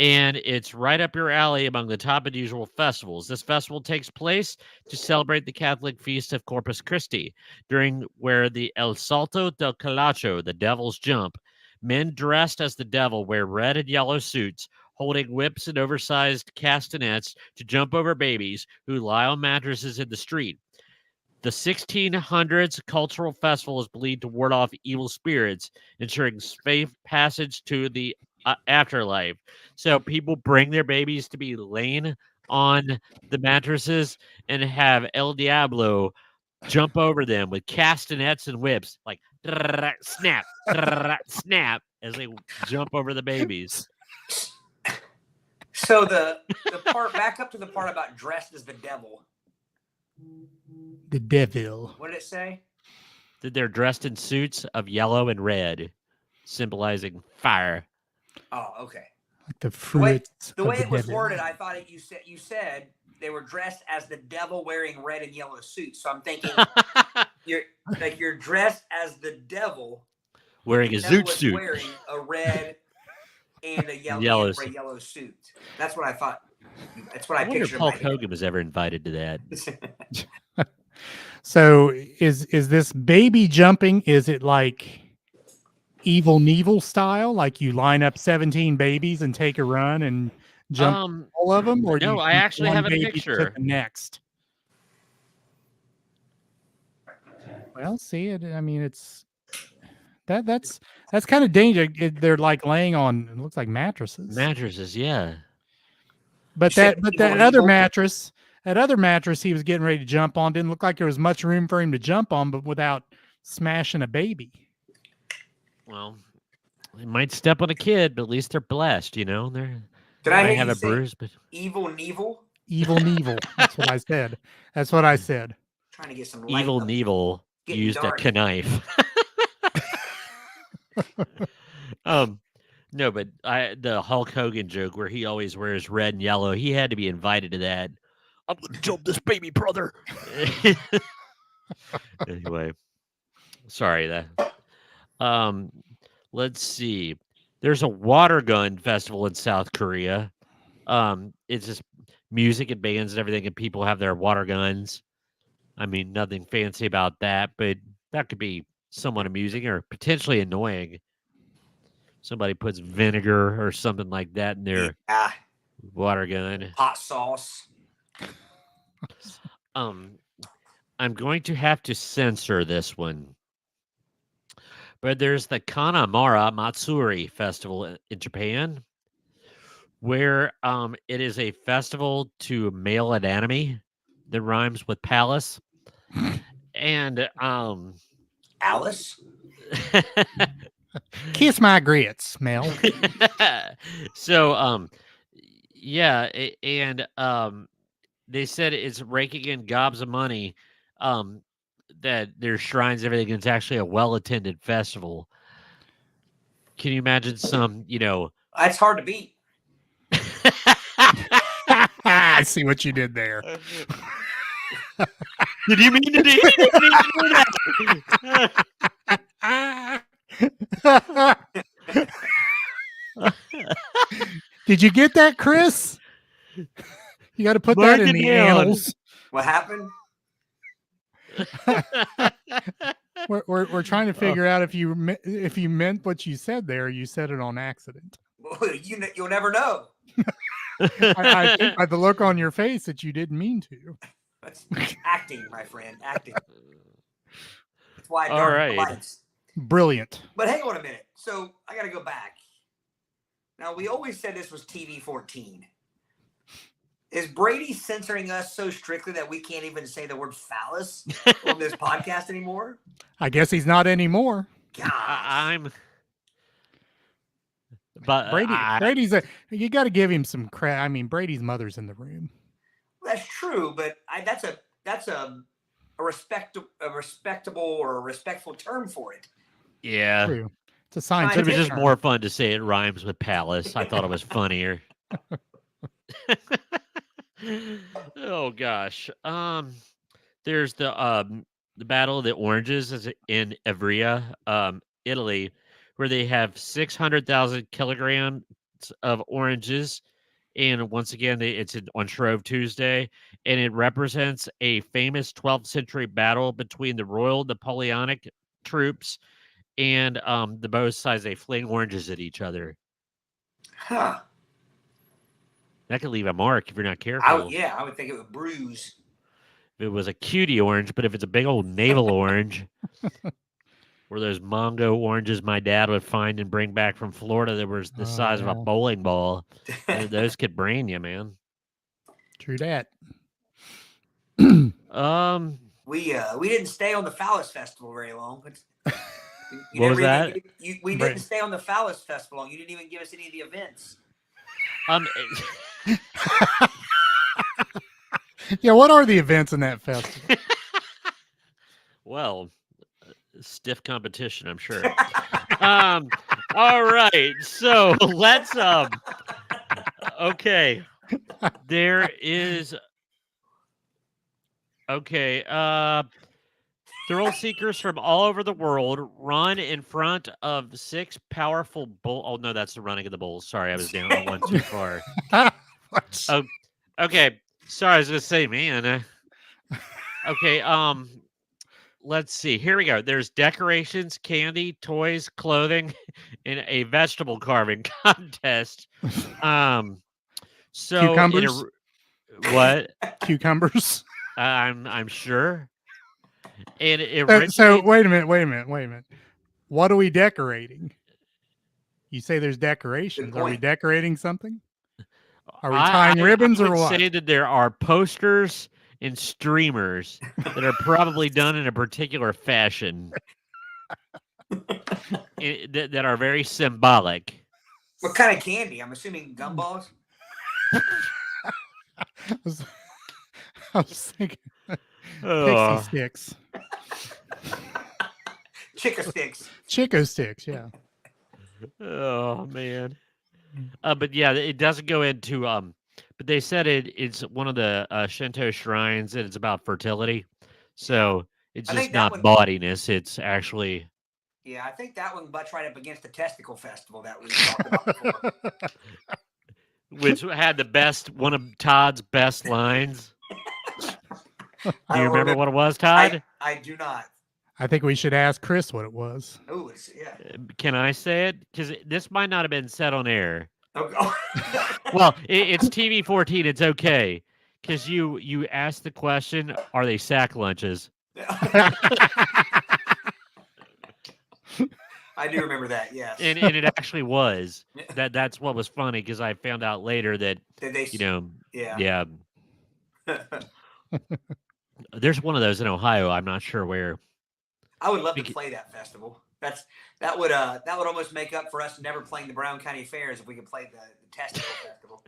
And it's right up your alley among the top unusual festivals. This festival takes place to celebrate the Catholic feast of Corpus Christi, during where the El Salto del Colacho, the Devil's Jump, men dressed as the devil wear red and yellow suits, holding whips and oversized castanets to jump over babies who lie on mattresses in the street. The 1600s cultural festival is believed to ward off evil spirits, ensuring safe passage to the afterlife. So people bring their babies to be laying on the mattresses and have El Diablo jump over them with castanets and whips, like snap, snap, as they jump over the babies. So the part back up to the part about dressed as the devil. The devil. What did it say? That they're dressed in suits of yellow and red, symbolizing fire. Oh, okay. Like the fruits. The way of it was devil. worded, I thought you said they were dressed as the devil wearing red and yellow suits. So I'm thinking you're dressed as the devil wearing a zoot suit. Wearing a red and a yellow suit. That's what I thought. That's what I wonder if pictured. Hulk Hogan was ever invited to that. So is this baby jumping? Is it like Evil Knievel style? Like you line up 17 babies and take a run and jump all of them? Or do no, you I keep actually one have a baby picture. to the next? Well, see it. I mean, it's that's kind of dangerous. They're like laying on. It looks like mattresses. Mattresses, yeah. But that other mattress he was getting ready to jump on didn't look like there was much room for him to jump on, but without smashing a baby. Well, they might step on a kid, but at least they're blessed, you know. They Did I might hear have you a say bruise, but Evil Knievel? Evil Knievel. That's what I said. That's what I said. Trying to get some light. Evil up. Knievel Getting used dark. a knife. No, but the Hulk Hogan joke where he always wears red and yellow, he had to be invited to that. I'm gonna jump this baby, brother. Anyway, sorry that. Let's see. There's a water gun festival in South Korea. It's just music and bands and everything, and people have their water guns. I mean, nothing fancy about that, but that could be somewhat amusing or potentially annoying. Somebody puts vinegar or something like that in their Yeah, water gun. hot sauce. I'm going to have to censor this one. But there's the Kanamara Matsuri Festival in Japan, where it is a festival to male anatomy that rhymes with palace. And Alice. Kiss my grits, Mel. So yeah, and they said it's raking in gobs of money, that there's shrines, everything. It's actually a well-attended festival. Can you imagine some, That's hard to beat. I see what you did there. Did you mean to do that? Did you get that, Chris? You got to put Mark that in it the down. annals. What happened? We're trying to figure out if you meant what you said there. You said it on accident. Well, you'll never know. I think by the look on your face that you didn't mean to. That's acting, my friend. Acting. That's why I All dark right. lights. Brilliant. But hang on a minute. So I got to go back. Now, we always said this was TV 14. Is Brady censoring us so strictly that we can't even say the word phallus on this podcast anymore? I guess he's not anymore. God. I'm. But Brady's you got to give him some credit. I mean, Brady's mother's in the room. That's true, but that's a respectable or a respectful term for it. yeah. True. It's a It scientific was just term. more fun to say it rhymes with palace. I thought it was funnier. Oh gosh. There's the Battle of the Oranges is in Ivrea, Italy, where they have 600,000 kilograms of oranges, and once again, it's on Shrove Tuesday, and it represents a famous 12th century battle between the Royal Napoleonic troops and the both sides. They fling oranges at each other. Huh. That could leave a mark if you're not careful. I would think it would bruise. If it was a cutie orange, but if it's a big old navel orange, or those Mongo oranges my dad would find and bring back from Florida that was the size of a bowling ball, those could brain you, man. True that. We didn't stay on the Phallus Festival very long. What was that? We didn't stay on the Phallus Festival long. You didn't even give us any of the events. Yeah, what are the events in that festival? Well, stiff competition, I'm sure. All right, so let's okay. There is thrill seekers from all over the world run in front of 6 powerful bull. Oh no, that's the running of the bulls. Sorry, I was down one too far. Oh, okay. Sorry, I was gonna say, man. Okay, let's see. Here we go. There's decorations, candy, toys, clothing, and a vegetable carving contest. So Cucumbers? What? Cucumbers. I'm sure. And it So wait a minute. What are we decorating? You say there's decorations. Are we decorating something? Are we tying ribbons or what? I would say that there are posters in streamers that are probably done in a particular fashion that are very symbolic. What kind of candy? I'm assuming gumballs. I was thinking pixie Oh, sticks, Chica sticks. Chico sticks. Yeah. oh man. But yeah, it doesn't go into but they said it's one of the Shinto shrines and it's about fertility. So it's I just think that not one. bawdiness, it's actually Yeah, I think that one butts right up against the testicle festival that we talked about before. which had the best one of Todd's best lines. Do I you don't remember what it was, Todd? I do not. I think we should ask Chris what it was. Oh, yeah. Can I say it? Because this might not have been said on air. Oh. Well, it's TV 14. It's okay. Because you asked the question, are they sack lunches? I do remember that. Yes. And it actually was. That's what was funny because I found out later that Did they? yeah. There's one of those in Ohio. I'm not sure where. I would love to play that festival. That would almost make up for us never playing the Brown County Fairs if we could play the testicle festival.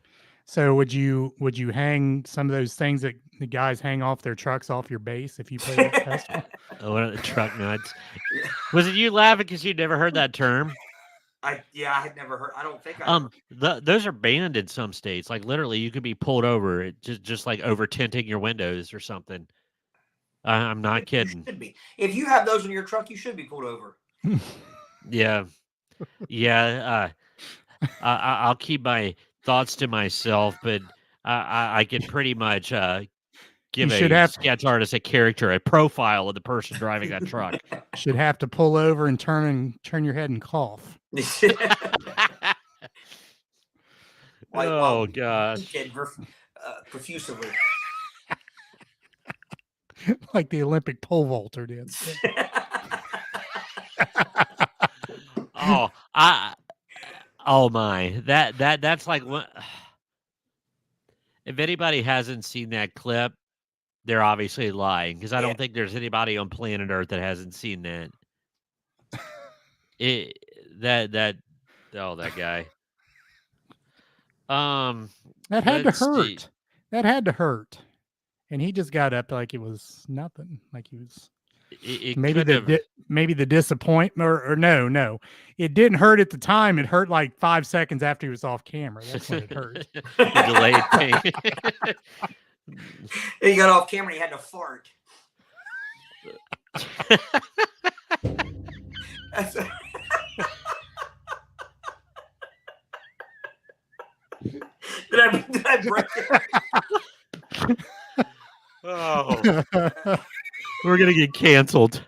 So would you hang some of those things that the guys hang off their trucks off your base if you played that festival? Oh, one of the truck nuts. Was it you laughing because you'd never heard that term? I had never heard. I don't think I. Those are banned in some states. Like literally, you could be pulled over, just like over tinting your windows or something. I'm not kidding. You should be. If you have those in your truck, you should be pulled over. Yeah. I'll keep my thoughts to myself, but I can pretty much give a sketch artist a character, a profile of the person driving that truck. Should have to pull over and turn your head and cough. Oh gosh! Profusely. Like the Olympic pole vaulter did. Oh my! That's like what. If anybody hasn't seen that clip, they're obviously lying because I don't think there's anybody on planet Earth that hasn't seen that. That guy. That had to hurt. That had to hurt. And he just got up like it was nothing. Like he was maybe the disappointment or no. It didn't hurt at the time. It hurt like 5 seconds after he was off camera. That's when it hurt. The delayed pain. He got off camera. He had to fart. Did I break it? Oh, we're gonna get canceled.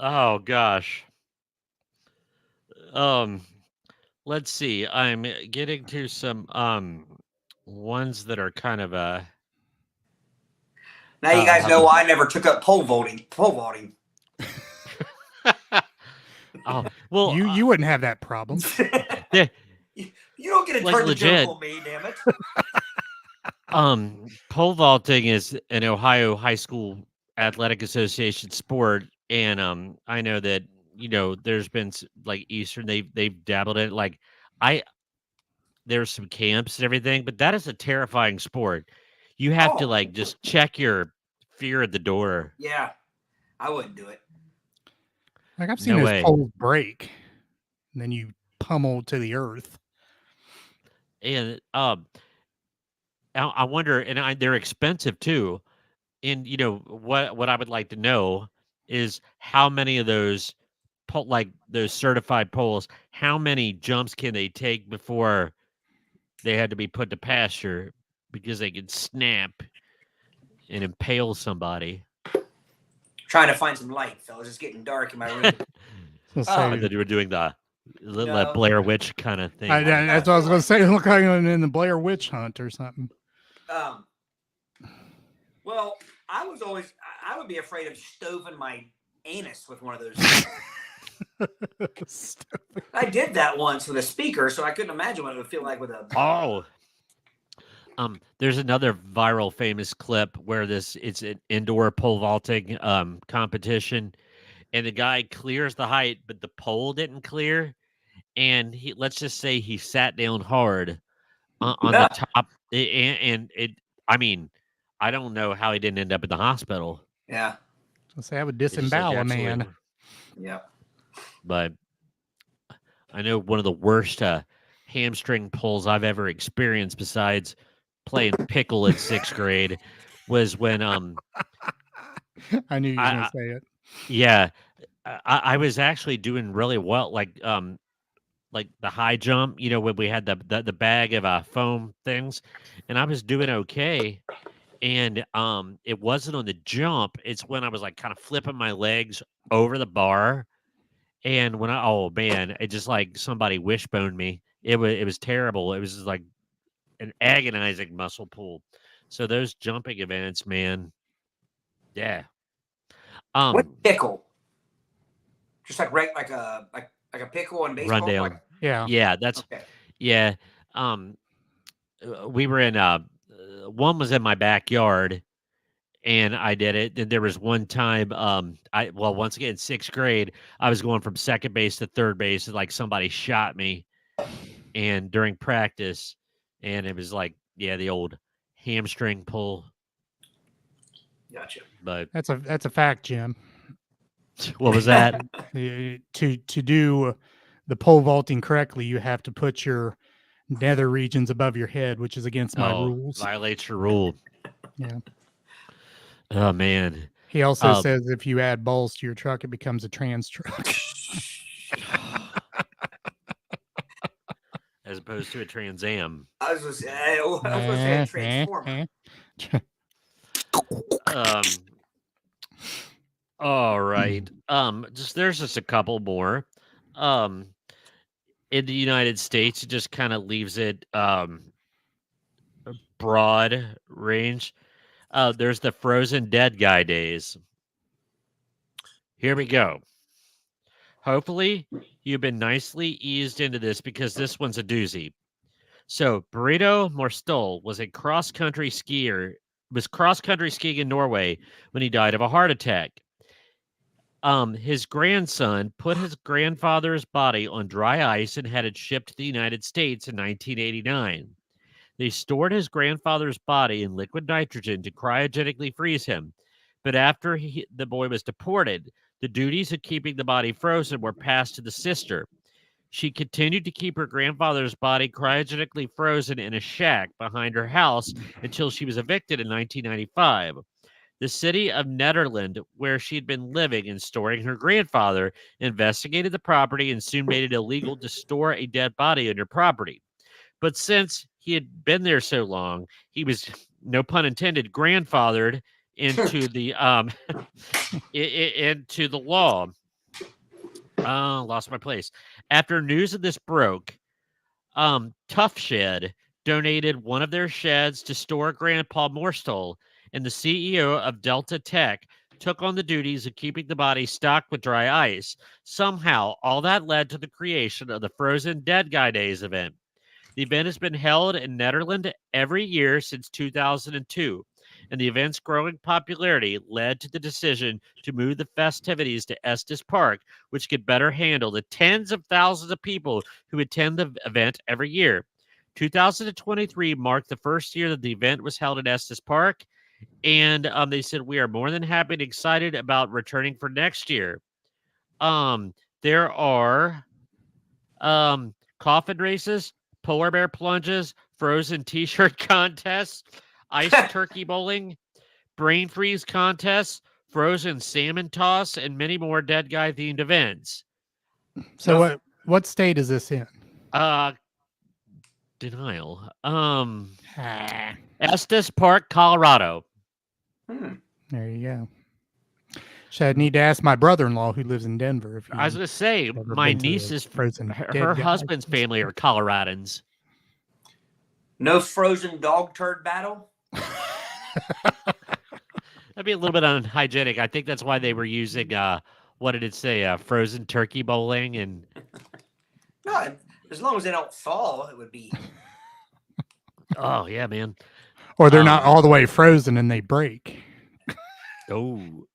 Oh gosh. Let's see. I'm getting to some ones that are kind of Now you guys know why I never took up pole vaulting. Oh well, you wouldn't have that problem. You don't get to turn the joke on me, damn it. Pole vaulting is an Ohio High School Athletic Association sport, and I know that there's been like Eastern they've dabbled in it. Like there's some camps and everything, but that is a terrifying sport. You have to like just check your fear at the door. Yeah, I wouldn't do it. Like I've seen those poles break, and then you pummel to the earth. And I wonder, and they're expensive too. And what I would like to know is how many of those those certified poles, how many jumps can they take before they had to be put to pasture because they could snap and impale somebody. Trying to find some light, fellas. It's getting dark in my room. I thought you were doing the Blair Witch kind of thing. That's what I was going to say. Look like in the Blair Witch Hunt or something. Well, I would be afraid of stoving my anus with one of those. Stupid. I did that once with a speaker, so I couldn't imagine what it would feel like with a. Oh, there's another viral famous clip where it's an indoor pole vaulting competition, and the guy clears the height, but the pole didn't clear, and let's just say he sat down hard on the top, and it. I mean, I don't know how he didn't end up in the hospital. Yeah. I'll say I would It's just, disembowel a absolutely- man. Yeah. But I know one of the worst hamstring pulls I've ever experienced, besides playing pickle in 6th grade, was when I knew you were I, going I to say it. yeah I was actually doing really well, like the high jump, when we had the bag of foam things, and I was doing okay. And it wasn't on the jump; it's when I was like kind of flipping my legs over the bar. And when oh man, it just like somebody wishboned me. It was terrible. It was just like an agonizing muscle pull. So those jumping events, man, yeah. What pickle? Just like like a pickle in baseball. Rundown. Like, Yeah. That's okay. yeah. We were in one was in my backyard, and I did it. And there was one time, once again, 6th grade, I was going from second base to third base, and like somebody shot me, and during practice, and it was like, yeah, the old hamstring pull. Gotcha. But That's a fact, Jim. what was that? To do the pole vaulting correctly, you have to put your nether regions above your head, which is against my rules. Violates your rule. Yeah. Oh man. He also says if you add balls to your truck, it becomes a trans truck. As opposed to a Trans Am. I was going to say a transformer. All right. There's just a couple more. In the United States, it just kind of leaves it broad range. There's the frozen dead guy days. Here we go. Hopefully, you've been nicely eased into this, because this one's a doozy. So, Brady Morstol was cross-country skiing in Norway when he died of a heart attack. His grandson put his grandfather's body on dry ice and had it shipped to the United States in 1989. They stored his grandfather's body in liquid nitrogen to cryogenically freeze him. But after the boy was deported, the duties of keeping the body frozen were passed to the sister. She continued to keep her grandfather's body cryogenically frozen in a shack behind her house until she was evicted in 1995. The city of Nederland, where she had been living and storing her grandfather, investigated the property and soon made it illegal to store a dead body on your property. But since he had been there so long, he was, no pun intended, grandfathered into the into the law. Lost my place. After news of this broke, Tough Shed donated one of their sheds to store Grandpa Morstol, and the CEO of Delta Tech took on the duties of keeping the body stocked with dry ice. Somehow, all that led to the creation of the Frozen Dead Guy Days event. The event has been held in Nederland every year since 2002, and the event's growing popularity led to the decision to move the festivities to Estes Park, which could better handle the tens of thousands of people who attend the event every year. 2023 marked the first year that the event was held at Estes Park, and they said, we are more than happy and excited about returning for next year. There are coffin races, polar bear plunges, frozen t-shirt contests, ice turkey bowling, brain freeze contests, frozen salmon toss, and many more dead guy themed events. So what state is this in? Denial. Estes Park, Colorado. There you go. So I need to ask my brother-in-law who lives in Denver. If I was going to say, my niece's frozen her husband's family are Coloradans. No frozen dog turd battle? That'd be a little bit unhygienic. I think that's why they were using what did it say? Frozen turkey bowling and No, as long as they don't fall, it would be. oh yeah, man. Or they're not Um, all the way frozen and they break. Oh,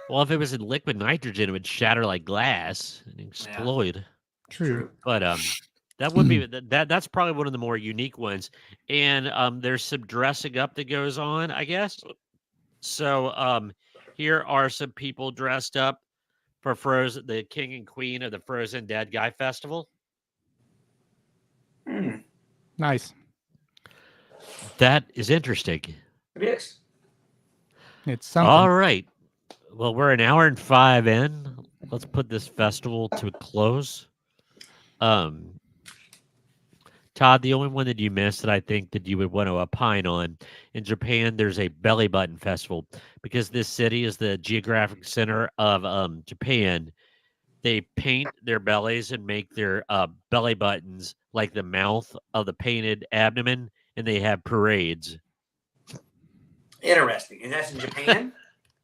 well, if it was in liquid nitrogen, it would shatter like glass and explode. True. But that would be that's probably one of the more unique ones. And there's some dressing up that goes on, I guess. So here are some people dressed up for Frozen, the king and queen of the Frozen Dead Guy Festival. Nice. That is interesting. It is. It's something. All right. Well, we're an hour and 5 in. Let's put this festival to a close. Todd, the only one that you missed that I think that you would want to opine on, in Japan, there's a belly button festival because this city is the geographic center of Japan. They paint their bellies and make their belly buttons like the mouth of the painted abdomen, and they have parades. Interesting. And that's in Japan?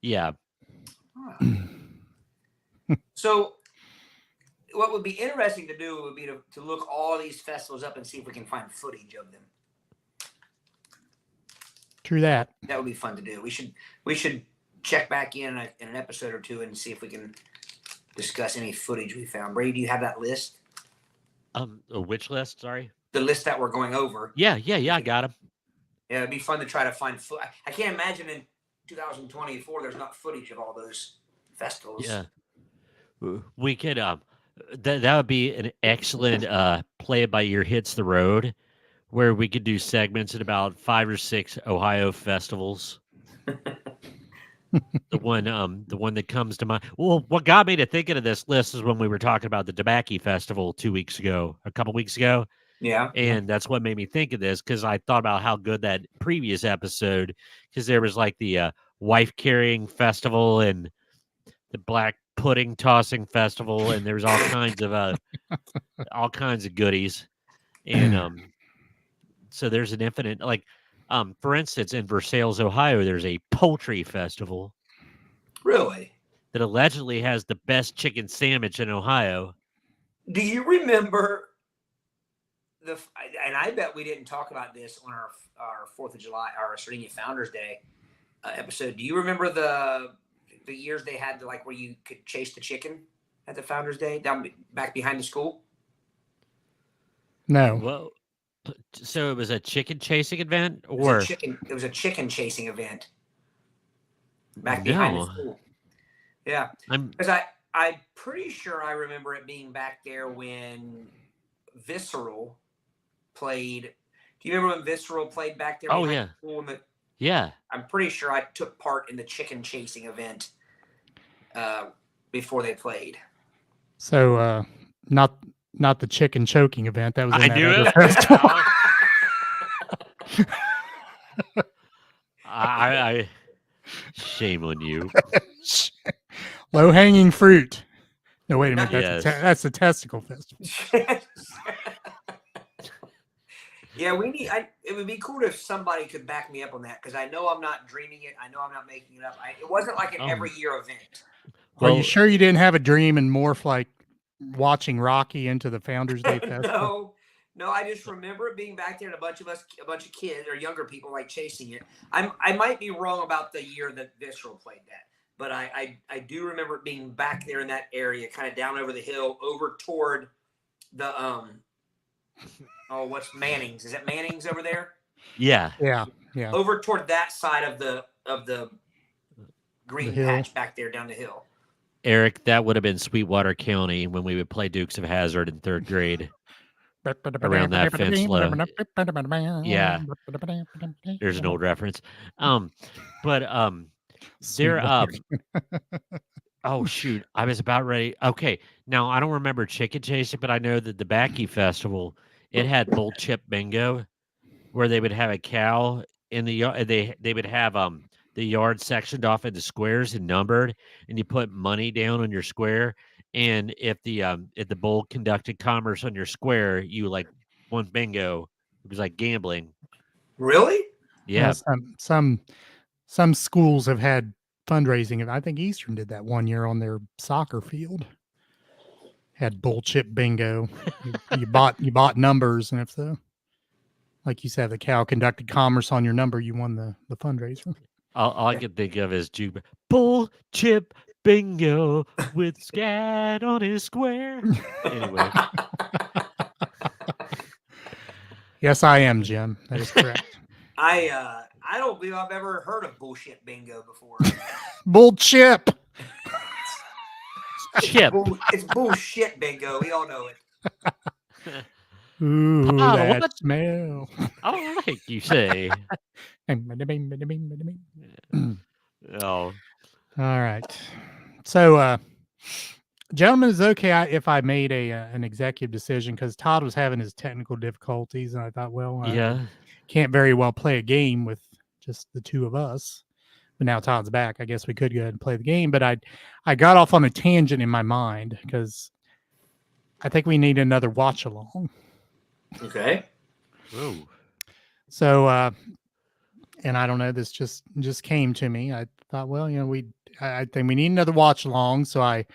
Yeah. So what would be interesting to do would be to look all these festivals up and see if we can find footage of them. True that. That would be fun to do. We should check back in an episode or two and see if we can discuss any footage we found. Brady, do you have that list? Which list? Sorry. The list that we're going over. Yeah. I got him. Yeah, it'd be fun to try to find I can't imagine in 2024 there's not footage of all those festivals. Yeah. We could that would be an excellent play it by ear hits the road, where we could do segments at about 5 or 6 Ohio festivals. the one that comes to mind. Well, what got me to thinking of this list is when we were talking about the Tobacco Festival a couple weeks ago. Yeah. And that's what made me think of this, because I thought about how good that previous episode, because there was like the wife carrying festival and the black pudding tossing festival, and there's all kinds of goodies. And so there's an infinite, like for instance, in Versailles, Ohio, there's a poultry festival. Really? That allegedly has the best chicken sandwich in Ohio. Do you remember and I bet we didn't talk about this on our 4th of July, our Sardinia Founders Day episode. Do you remember the years they had where you could chase the chicken at the Founders Day back behind the school? No. Well, so it was a chicken chasing event, or it was a chicken chasing event back behind the school. Yeah, because I'm pretty sure I remember it being back there when Visceral played. Do you remember when Visceral played back there? Oh yeah. The school yeah. I'm pretty sure I took part in the chicken chasing event before they played. So not the chicken choking event. That was in I that knew other it. festival. I shame on you. Low hanging fruit. No, wait a minute. Yes. That's the testicle festival. Yeah, it would be cool if somebody could back me up on that, because I know I'm not dreaming it. I know I'm not making it up. It wasn't like an every year event. Are you sure you didn't have a dream and morph like watching Rocky into the Founders Day festival? No, I just remember it being back there and a bunch of kids or younger people chasing it. I might be wrong about the year that Visceral played that, but I do remember it being back there in that area, kind of down over the hill, over toward the what's Manning's? Is it Manning's over there? Yeah. Over toward that side of the green patch back there down the hill. Aric, that would have been Sweetwater County when we would play Dukes of Hazzard in 3rd grade. Around that fence low. Yeah. There's an old reference. But there oh shoot, I was about ready. Okay. Now I don't remember chicken chasing, but I know that the Backy Festival, it had bull chip bingo, where they would have a cow in the yard. They would have the yard sectioned off into squares and numbered, and you put money down on your square. And if the bull conducted commerce on your square, you won bingo. It was like gambling. Really? Yeah. Some schools have had fundraising. I think Eastern did that one year on their soccer field. Had bullshit bingo. You bought numbers, and if like you said, the cow conducted commerce on your number, you won the fundraiser. All I can think of is bull chip bingo with scat on his square. Anyway, Yes, I am, Jim. That is correct. I don't believe I've ever heard of bullshit bingo before. Bull chip. chip. It's bullshit bingo. We all know it. Ooh, Oh, that what? smell. All right, you say. Oh, All right. So, gentlemen, is it okay if I made an executive decision, because Todd was having his technical difficulties, and I thought, well, yeah. can't very well play a game with just the two of us. But now Todd's back. I guess we could go ahead and play the game. But I got off on a tangent in my mind because I think we need another watch along. Okay. Ooh. So, and I don't know, this just came to me. I thought, well, I think we need another watch along. So I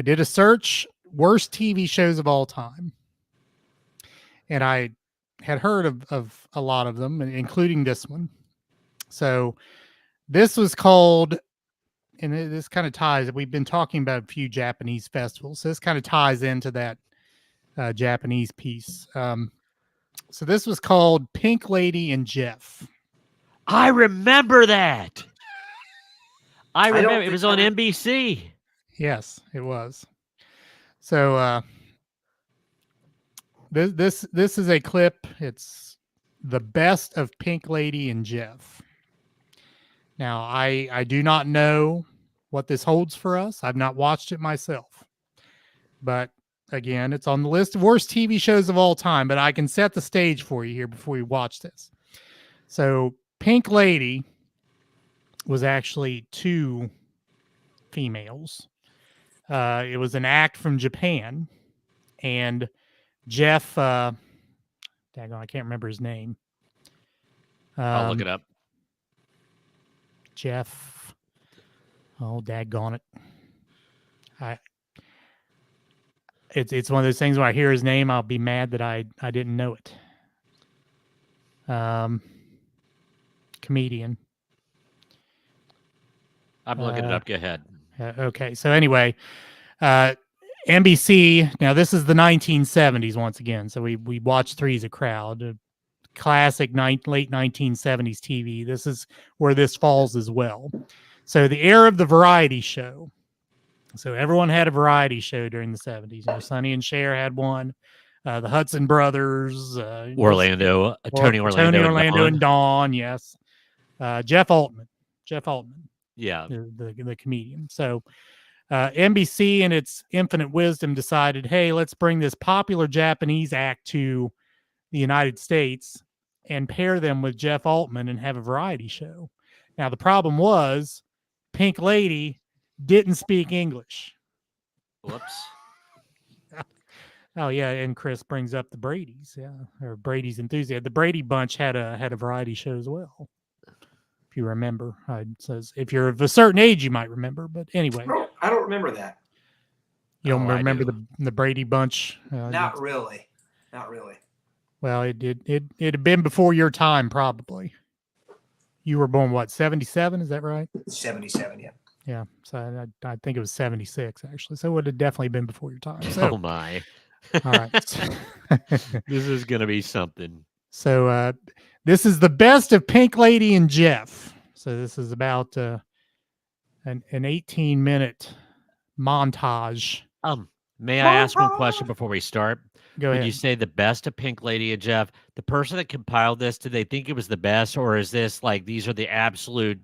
did a search, worst TV shows of all time. And I had heard of a lot of them, including this one. So this was called, and this kind of ties, we've been talking about a few Japanese festivals. So this kind of ties into that Japanese piece. So this was called Pink Lady and Jeff. I remember that. I don't remember it think was on I- NBC. Yes, it was. So this is a clip. It's the best of Pink Lady and Jeff. Now, I do not know what this holds for us. I've not watched it myself. But again, it's on the list of worst TV shows of all time, but I can set the stage for you here before you watch this. So Pink Lady was actually two females. It was an act from Japan, and Jeff, daggone, I can't remember his name. I'll look it up. Jeff, oh, daggone it. It's one of those things when I hear his name, I'll be mad that I didn't know it. Comedian. I'm looking it up. Go ahead. Okay, so anyway, NBC. Now this is the 1970s once again. So we watched Three's a Crowd, classic late 1970s TV. This is where this falls as well. So the era of the variety show. So everyone had a variety show during the 70s. Sonny and Cher had one. The Hudson Brothers. Orlando. Tony Orlando. And Dawn. Yes. Jeff Altman. Yeah. The comedian. So NBC, in its infinite wisdom, decided, hey, let's bring this popular Japanese act to the United States and pair them with Jeff Altman and have a variety show. Now, the problem was Pink Lady didn't speak English. Whoops. Oh, yeah, and Chris brings up the Bradys, or Brady's Enthusiast. The Brady Bunch had a variety show as well. If you remember, it says if you're of a certain age, you might remember. But anyway, I don't remember that. You don't I remember do. the Brady Bunch? Not really. Well, it had been before your time, probably. You were born what, 77? Is that right? 77, yeah. Yeah. So I think it was 76 actually. So it would have definitely been before your time. So Oh my. all right. This is gonna be something. So this is the best of Pink Lady and Jeff. So this is about an 18-minute montage. May I ask one question before we start? Go When ahead. you say the best of Pink Lady and Jeff, the person that compiled this, did they think it was the best, or is this like these are the absolute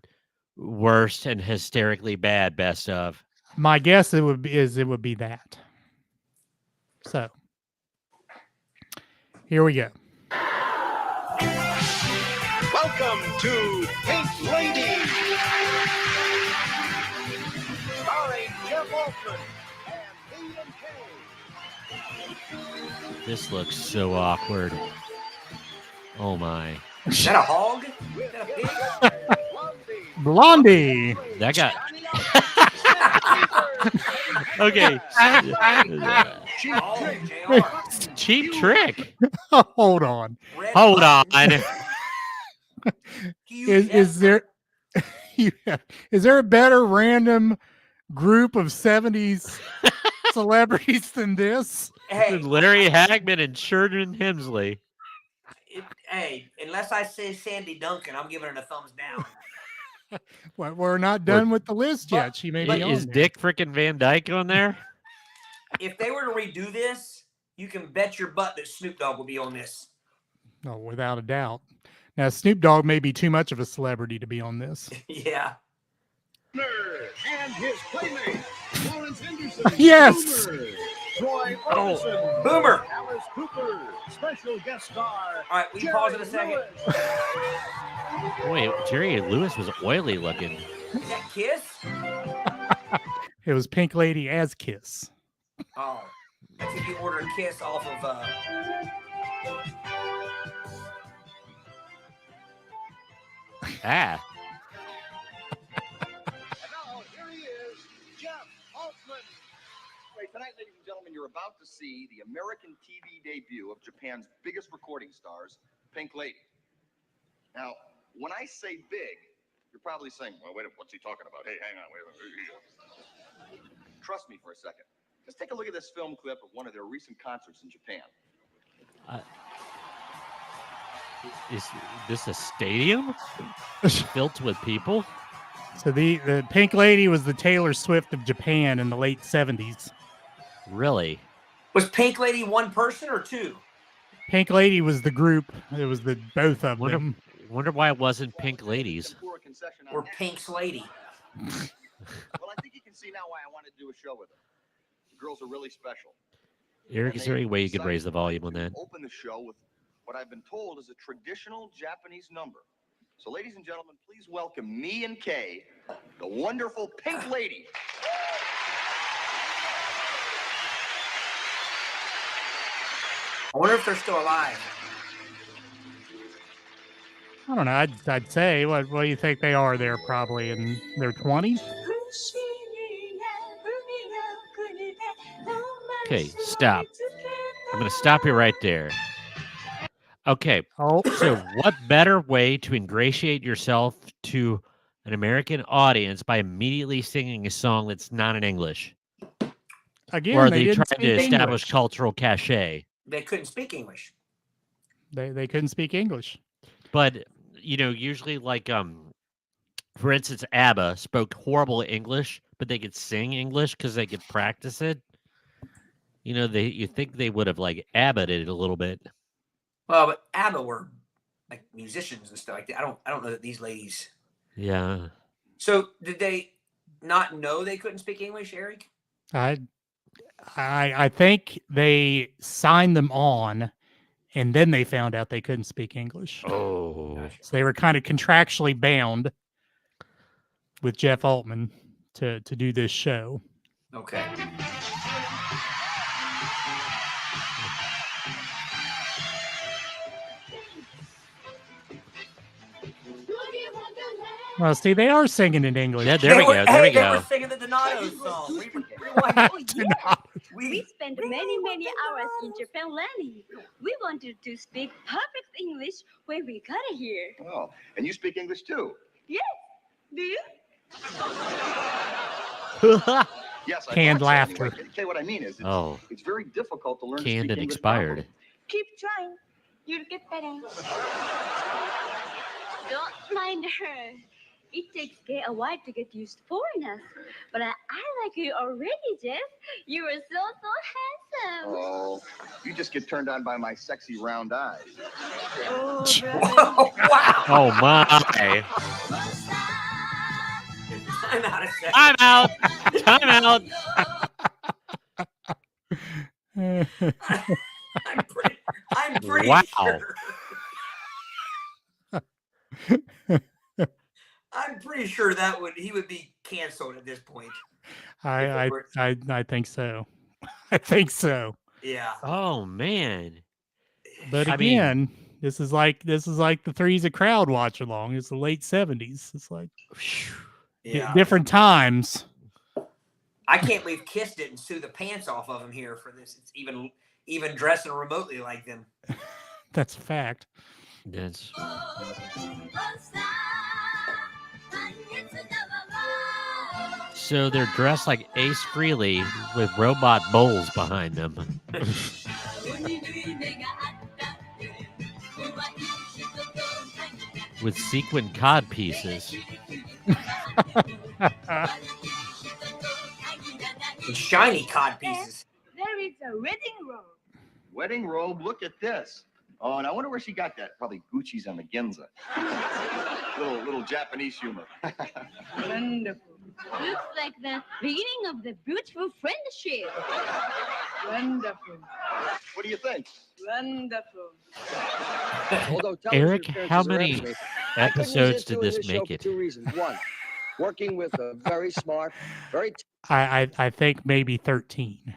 worst and hysterically bad best of? My guess it would be that. So here we go. Welcome to Pink Lady, starring Jeff Altman and Ian Kay. This looks so awkward. Oh my. Is that a hog? Is that a pig? Blondie, Blondie. That got okay. Oh, JR. Cheap Trick. Hold on. Red Hold on. button. Hugh Is there is there a better random group of 70s celebrities than this? Hey, Larry Hagman and Sherman Hemsley. hey, unless I say Sandy Duncan, I'm giving it a thumbs down. Well, we're not done with the list yet. She may be on Is there. Dick frickin' Van Dyke on there? If they were to redo this, you can bet your butt that Snoop Dogg will be on this. No, without a doubt. Now, Snoop Dogg may be too much of a celebrity to be on this. Yeah. And his playmate, Lawrence Henderson. Yes. Boomer. Troy Orbison. Boomer. Alice Cooper. Special guest star. All right, we pause in a second. Wait, Jerry Lewis was oily looking. Is that Kiss? It was Pink Lady as Kiss. Oh, that's if you order a Kiss off of. Ah. And now, here he is, Jeff Altman. Wait, tonight, ladies and gentlemen, you're about to see the American TV debut of Japan's biggest recording stars, Pink Lady. Now, when I say big, you're probably saying, well, wait a minute, what's he talking about? Hey, hang on, wait a minute. Trust me for a second. Just take a look at this film clip of one of their recent concerts in Japan. Is this a stadium filled with people? So the Pink Lady was the Taylor Swift of Japan in the late 70s. Really? Was Pink Lady one person or two? Pink Lady was the group. It was the both of them. Wonder why it wasn't Pink Ladies. Or Pink's Lady. Well, I think you can see now why I wanted to do a show with them. The girls are really special. Eric, is there any way you could raise the volume on that? Open the show with what I've been told is a traditional Japanese number. So, ladies and gentlemen, please welcome me and Kay, the wonderful Pink Lady. I wonder if they're still alive. I don't know. I'd say, what do you think they are? They're probably in their 20s. Okay, stop. I'm going to stop you right there. Okay, so what better way to ingratiate yourself to an American audience by immediately singing a song that's not in English? Again, or are they they didn't trying to speak establish English. cultural cachet? They couldn't speak English. They couldn't speak English. But, usually like, for instance, ABBA spoke horrible English, but they could sing English because they could practice it. You think they would have like ABBA'd it a little bit. Well, but ABBA were like musicians and stuff like that. I don't know that these ladies. Yeah. So did they not know they couldn't speak English, Eric? I think they signed them on, and then they found out they couldn't speak English. Oh. So they were kind of contractually bound with Jeff Altman to do this show. Okay. Well, see, they are singing in English. Yeah, there we go. There we They go. were singing the Donato song. We spent many hours in Japan learning. We wanted to speak perfect English when we got here. Oh, and you speak English too? Yes. Do you? Yes, I Canned thought so. laughter. Anyway, Kay, what I mean is, Oh. it's very difficult to learn to Canned speak and English expired. properly. Keep trying. You'll get better. Don't mind her. It takes Kay a while to get used to foreigners. But I like you already, Jeff. You are so handsome. Oh, you just get turned on by my sexy round eyes. Oh, Wow. Oh my. Time out a second. I'm out. Time out. I'm pretty Wow. sure. I'm pretty sure he would be canceled at this point. I think so. I think so. Yeah. Oh man. But I mean, again, This is like the Three's a Crowd watch along. It's the late 70s. It's like different times. I can't believe Kiss didn't sue the pants off of him here for this. It's even dressing remotely like them. That's a fact. That's so they're dressed like Ace Frehley with robot bowls behind them. With sequin cod pieces. Shiny cod pieces. There is a wedding robe. Wedding robe, look at this. Oh, and I wonder where she got that. Probably Gucci's on the Ginza. little Japanese humor. Wonderful. Looks like the beginning of the beautiful friendship. Wonderful. What do you think? Wonderful. Aric, how many episodes did this make it? 2 reasons. One, working with a very smart, very I think maybe 13.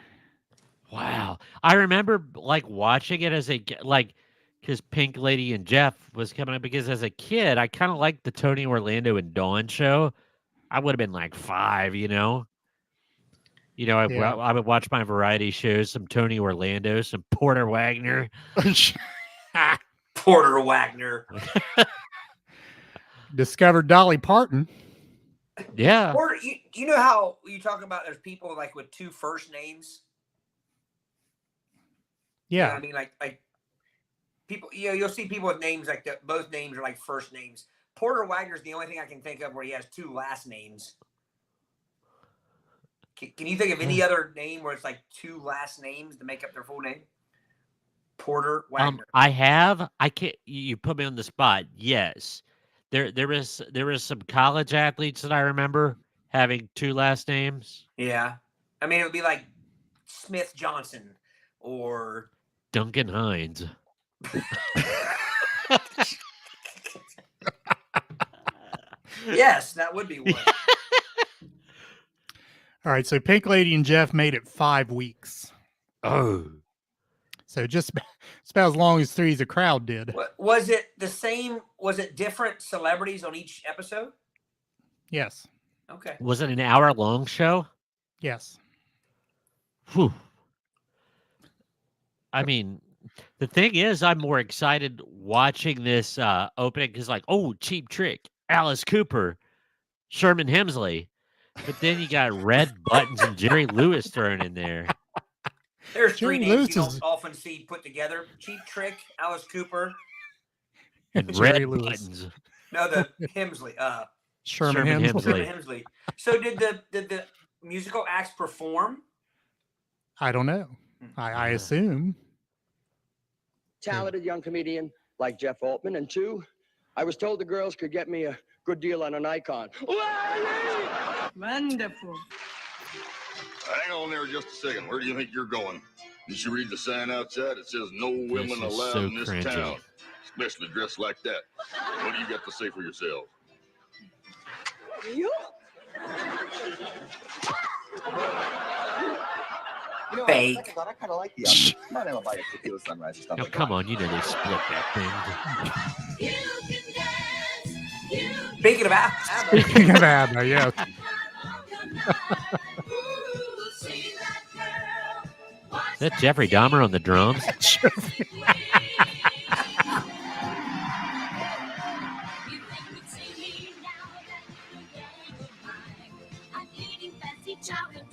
Wow. I remember like watching it as because Pink Lady and Jeff was coming up, because as a kid, I kind of liked the Tony Orlando and Dawn show. I would have been like 5, you know? I would watch my variety shows, some Tony Orlando, some Porter Wagner. Porter Wagner. Discovered Dolly Parton. Yeah. Or you know how you talk about there's people like with 2 first names? Yeah. You know what I mean, like people, you'll see people with names like that. Both names are like first names. Porter Wagner's the only thing I can think of where he has 2 last names. Can you think of any other name where it's like 2 last names to make up their full name? Porter Wagner. I can't. You put me on the spot. Yes, there is some college athletes that I remember having 2 last names. Yeah, I mean it would be like Smith Johnson or Duncan Hines. Yes, that would be one. All right, so Pink Lady and Jeff made it 5 weeks. Oh. So just it's about as long as Three's a Crowd did. Was it the same? Was it different celebrities on each episode? Yes. Okay. Was it an hour-long show? Yes. Whew. I mean, the thing is, I'm more excited watching this opening because, like, oh, Cheap Trick, Alice Cooper, Sherman Hemsley. But then you got Red Buttons and Jerry Lewis thrown in there. There's 3 Jerry names Lewis you don't often see put together: Cheap Trick, Alice Cooper, and Jerry Red Lewis. Buttons. No, the Hemsley. Sherman Hemsley. Sherman Hemsley. So did the musical acts perform? I don't know. I assume. talented young comedian like Jeff Altman. And 2, I was told the girls could get me a good deal on an icon. Wonderful. Hang on there just a second. Where do you think you're going? Did you read the sign outside? It says no women is allowed so in this cringy. town, especially dressed like that. What do you got to say for yourself? You? You know, Fake. I kind of like the outfit. Might have a bite of tequila sunrise or something. Oh, come on, you know they split that thing. Speaking of ABBA. Speaking of ABBA, yeah. Is that Jeffrey Dahmer on the drums?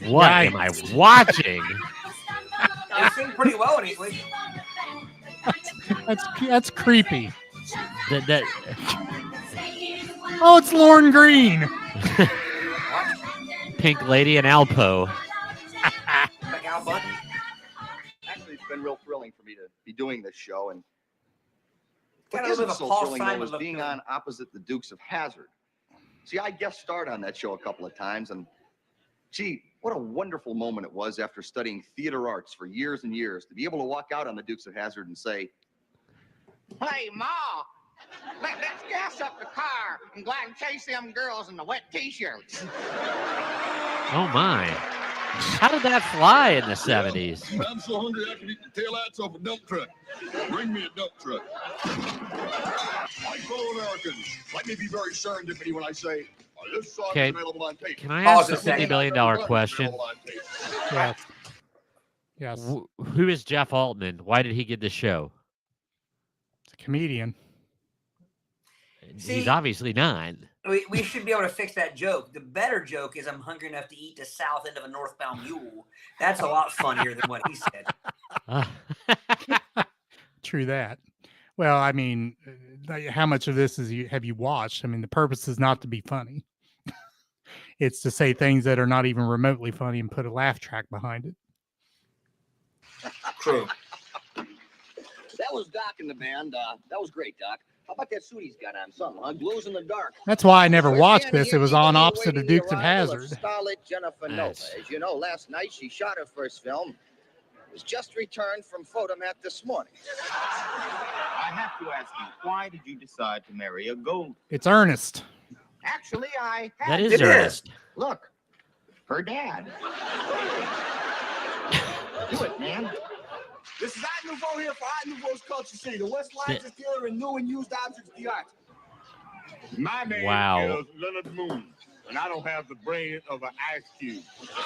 What am I watching? They sing pretty well in English. That's creepy. That Oh, it's Lauren Green. Pink Lady and Alpo. Like Al Bundy. Actually, it's been real thrilling for me to be doing this show. And Got what a little isn't bit of so Paul thrilling, though, Simon is look being to him. on opposite the Dukes of Hazzard. See, I guest starred on that show a couple of times, and gee, what a wonderful moment it was after studying theater arts for years and years to be able to walk out on the Dukes of Hazzard and say, Hey, Ma, let's gas up the car and go out and chase them girls in the wet T-shirts. Oh my. How did that fly in the 70s? I'm so hungry I can eat the tail lights off a dump truck. Bring me a dump truck. My fellow Americans, let me be very serendipity when I say this song Okay. is available on tape. Can I ask Pause the a $50 second. million question? Yes. Yes. Who is Jeff Altman? Why did he get the show? It's a comedian. See, He's obviously not. We should be able to fix that joke. The better joke is I'm hungry enough to eat the south end of a northbound mule. That's a lot funnier than what he said. True that. Well, I mean, how much of this have you watched? I mean, the purpose is not to be funny. It's to say things that are not even remotely funny and put a laugh track behind it. True. That was Doc in the band. That was great, Doc. How about that suit he's got on? Something, huh? Glows in the dark. That's why I never We're watched standing this. here It was on eagerly opposite of awaiting the Dukes of arrival Hazzard. Starlet Jennifer Nova. Nice. As you know, last night she shot her first film. Was just returned from Photomat this morning. I have to ask you, why did you decide to marry a gold? It's Ernest. Actually, I had That It is is. Ernest. Look, her dad. Do it, man. This is Art Nouveau here for Art Nouveau's Culture City, the West Lions dealer in new and used objects of the art. My name Wow. is Leonard Moon, and I don't have the brain of an ice cube.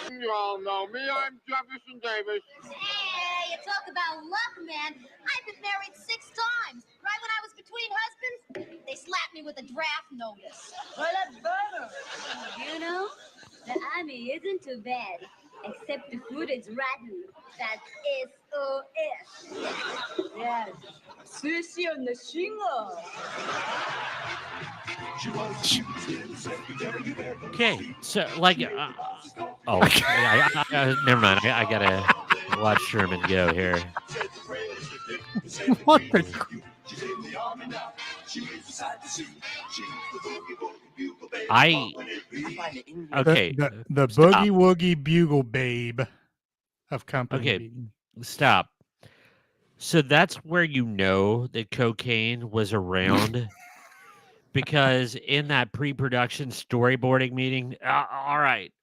You all know me. I'm Jefferson Davis. Hey, you talk about luck, man. I've been married 6 times. Right when I was between husbands, they slapped me with a draft notice. Well, that's better. You know, the army isn't too bad, except the food is rotten. That's SOS. Yes. Sushi on the shingle. Okay, so like, never mind. I gotta watch Sherman go here. What the? Okay. The Stop. Boogie Woogie Bugle Babe of Company Okay. B. Stop. So that's where you know that cocaine was around. Because in that pre-production storyboarding meeting, all right,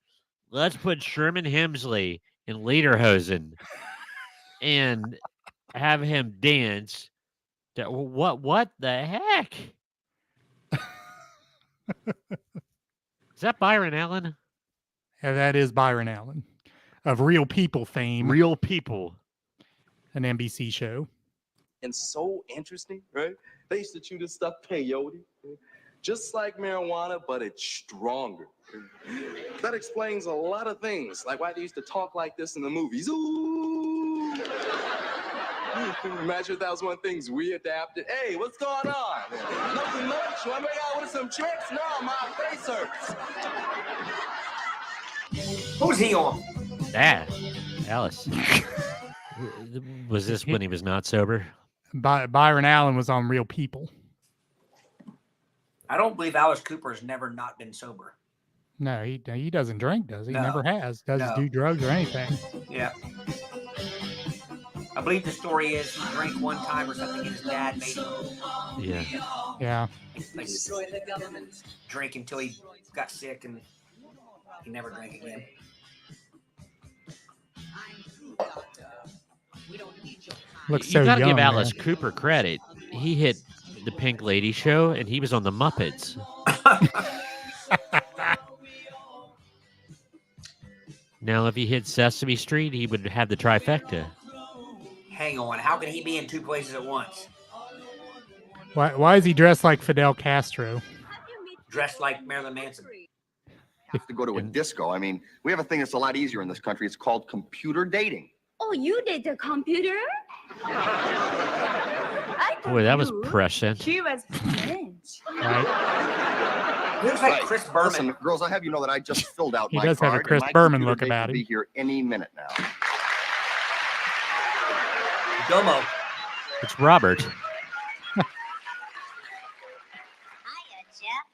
let's put Sherman Hemsley in Lederhosen and have him dance. What the heck? Is that Byron Allen? Yeah, that is Byron Allen of Real People fame. Real People. An NBC show. And so interesting, right? They used to chew this stuff peyote, just like marijuana, but it's stronger. That explains a lot of things, like why they used to talk like this in the movies. Ooh! Imagine if that was one of the things we adapted. Hey, what's going on? Nothing much. Want to make out with some tricks? No, my face hurts. Who's he on? Alice. Was this when he was not sober? Byron Allen was on Real People. I don't believe Alice Cooper has never not been sober. No, he doesn't drink, does he? No. Never has. Doesn't do drugs or anything. Yeah. I believe the story is he drank one time or something and his dad made him. Yeah. Yeah. Like, drink until he got sick and he never drank again. Looks You so gotta young. give Alice man. Cooper credit. He hit the Pink Lady show and he was on the Muppets. Now, if he hit Sesame Street, he would have the trifecta. Hang on. How can he be in 2 places at once? Why is he dressed like Fidel Castro? Dressed like Marilyn Manson. Have to go to a disco. I mean, we have a thing that's a lot easier in this country. It's called computer dating. Oh, you did the computer? Boy, that was prescient. She was French. Right? Looks like Chris Berman. Listen, girls, I have you know that I just filled out He my does have a card, Chris and my Berman computer look date about will him. be here any minute now. Domo. It's Robert. Hiya, Jeff.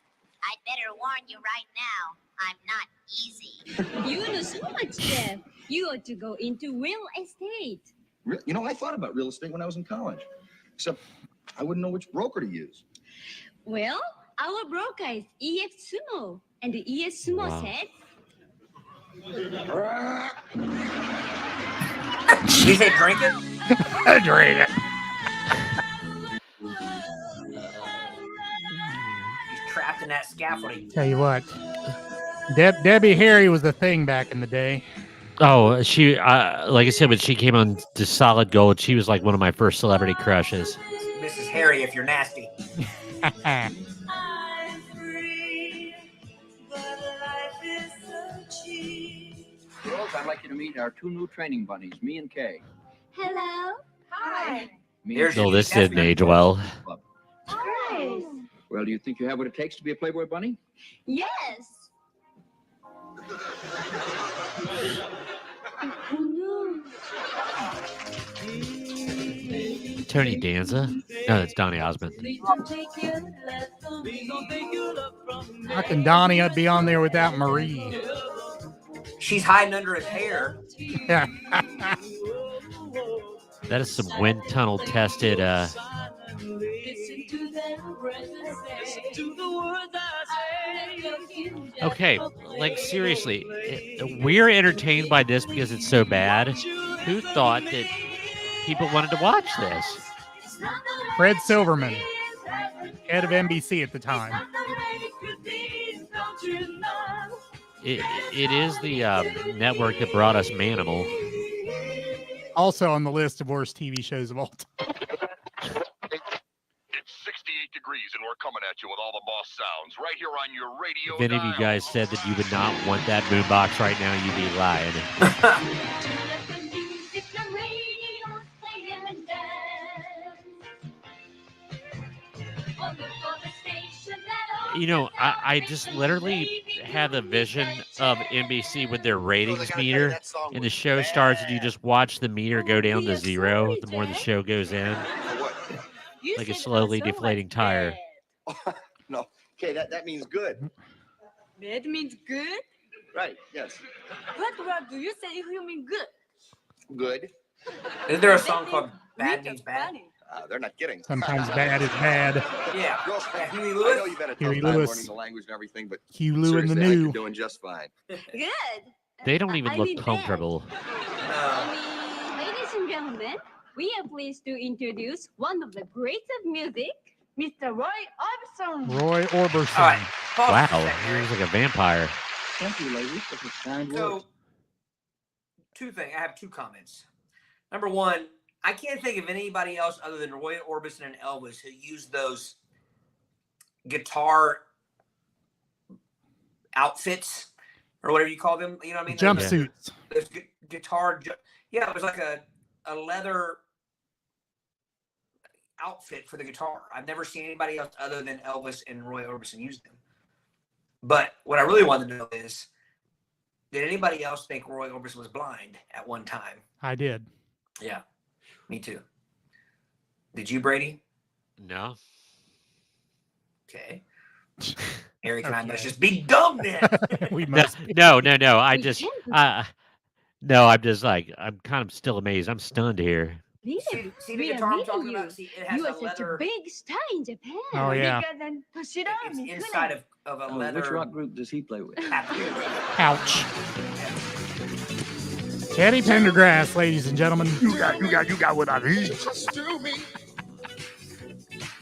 I'd better warn you right now. I'm not easy. You know so much, Jeff. You ought to go into real estate. You know, I thought about real estate when I was in college, except I wouldn't know which broker to use. Well, our broker is EF Sumo. And the EF Sumo Wow. says Did you say drink it? Drink it. He's trapped in that scaffolding. Tell you what, Debbie Harry was the thing back in the day. Oh, she like I said, when she came on to Solid Gold, she was like one of my first celebrity crushes. Mrs. Harry, if you're nasty. Girls, I'd like you to meet our 2 new training bunnies, me and Kay. Hello. Hi. No, this didn't age well. Hi. Well, do you think you have what it takes to be a Playboy bunny? Yes. Tony Danza? No, that's Donny Osmond. How can Donnie be on there without Marie? She's hiding under his hair. Yeah. That is some wind tunnel tested. Okay, like seriously, we're entertained by this because it's so bad. Who thought that people wanted to watch this? Fred Silverman, head of NBC at the time. It is the network that brought us Manimal. Also on the list of worst TV shows of all time. It's 68 degrees and we're coming at you with all the boss sounds right here on your radio. If any of you guys said that you would not want that boombox right now, you'd be lying. You know, I just literally had the vision of NBC with their ratings meter, and the show starts, and you just watch the meter go down to 0 the more the show goes in, like a slowly deflating tire. No, okay, that means good. That means good? Right, yes. What word do you say if you mean good? Good. Isn't there a song called Bad Means Bad? They're not kidding. Sometimes bad is bad. Yeah. Girls, Huey I Lewis. know you've had a tough Huey time Lewis. learning the language and everything, but Hugh Lou in the seriously, I think new. you're doing just fine. Good. They don't even I look mean bad. comfortable. Ladies and gentlemen, we are pleased to introduce one of the greats of music, Mr. Roy Orbison. Roy Orbison. All right. Pause Wow, for a second, he Eric. looks like a vampire. Thank you, ladies, for the kind words. So, two things. I have two comments. Number one, I can't think of anybody else other than Roy Orbison and Elvis who used those guitar outfits or whatever you call them. You know what I mean? Jumpsuits. Those guitar. Yeah, it was like a leather outfit for the guitar. I've never seen anybody else other than Elvis and Roy Orbison use them. But what I really wanted to know is, did anybody else think Roy Orbison was blind at one time? I did. Yeah, me too. Did you, Brady? No. Okay. Eric and I must just be dumb then. We No, must. no. I just, no, I'm just like, I'm kind of still amazed. I'm stunned here. See the We are guitar I'm meeting talking you. about? See, it has You a are such a leather. big star in Japan. Oh, yeah. Bigger than It's Toshiro inside of a Oh, leather. which rock group does he play with? Ouch. Teddy Pendergrass, ladies and gentlemen. You got what I need. Just do me.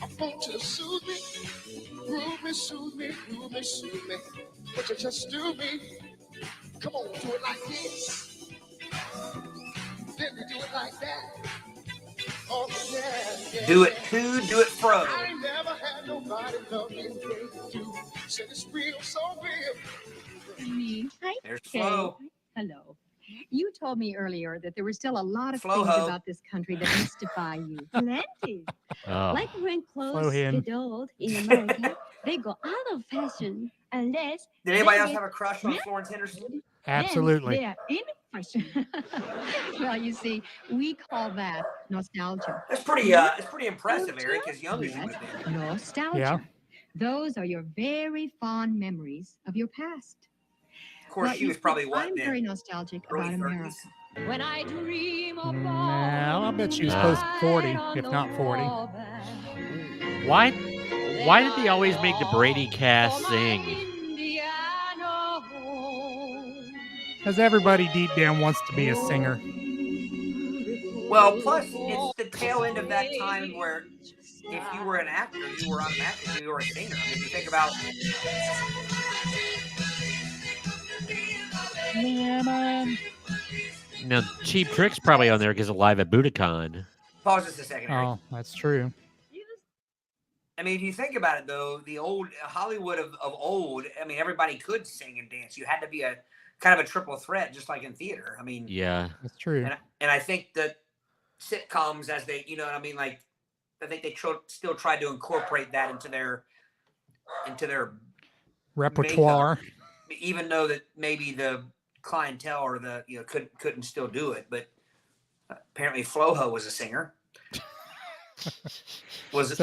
I want you to soothe me. Groove me, soothe me, groove me, soothe me. But you just do me. Come on, do it like this. Then we do it like that. Oh, yeah. Do it who? Do it fro. I ain't never had nobody love me the way you do. Said it's real, so real. Hi, There's Kay. Flo. Hello. You told me earlier that there were still a lot of Flo things ho. about this country that mystify you. Plenty. Oh. Like when Flo clothes hen. get old in America, they go out of fashion unless Did anybody they else get- have a crush on Florence Henderson? Absolutely. Then they are in fashion. Well, you see, we call that nostalgia. It's pretty impressive, Eric, as young as you would have been. Nostalgia. Yeah. Those are your very fond memories of your past. Of course, Well, she you was see, probably what I'm then? very nostalgic Early about America. 30s? When I dream of Now, I bet she was close to 40, if not 40. Why did they always make the Brady cast sing? Because everybody deep down wants to be a singer. Well, plus it's the tail end of that time where if you were an actor, you were automatically you were a singer. I mean, if you think about Yeah, man. Now, Cheap Trick's probably on there because of Live at Budokan. pause just a second, Eric. Oh, that's true. I mean, if you think about it, though, the old Hollywood of old, I mean, everybody could sing and dance. You had to be a kind of a triple threat, just like in theater. I mean, Yeah. That's true. and I think that sitcoms, as they, you know what I mean, like I think they still tried to incorporate that into their Repertoire. makeup, even though that maybe the clientele or the couldn't still do it, but apparently Floho was a singer. Was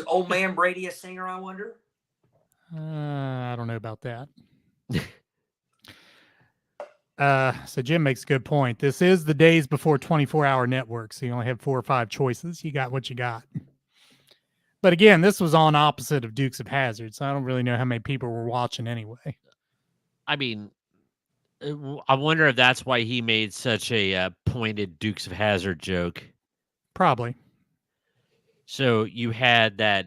old man Brady a singer? I wonder. I don't know about that. So Jim makes a good point. This is the days before 24-hour networks. So you only have 4 or 5 choices. You got what you got. But again, this was on opposite of Dukes of Hazzard, so I don't really know how many people were watching anyway. I mean, I wonder if that's why he made such a pointed Dukes of Hazzard joke. Probably. So you had that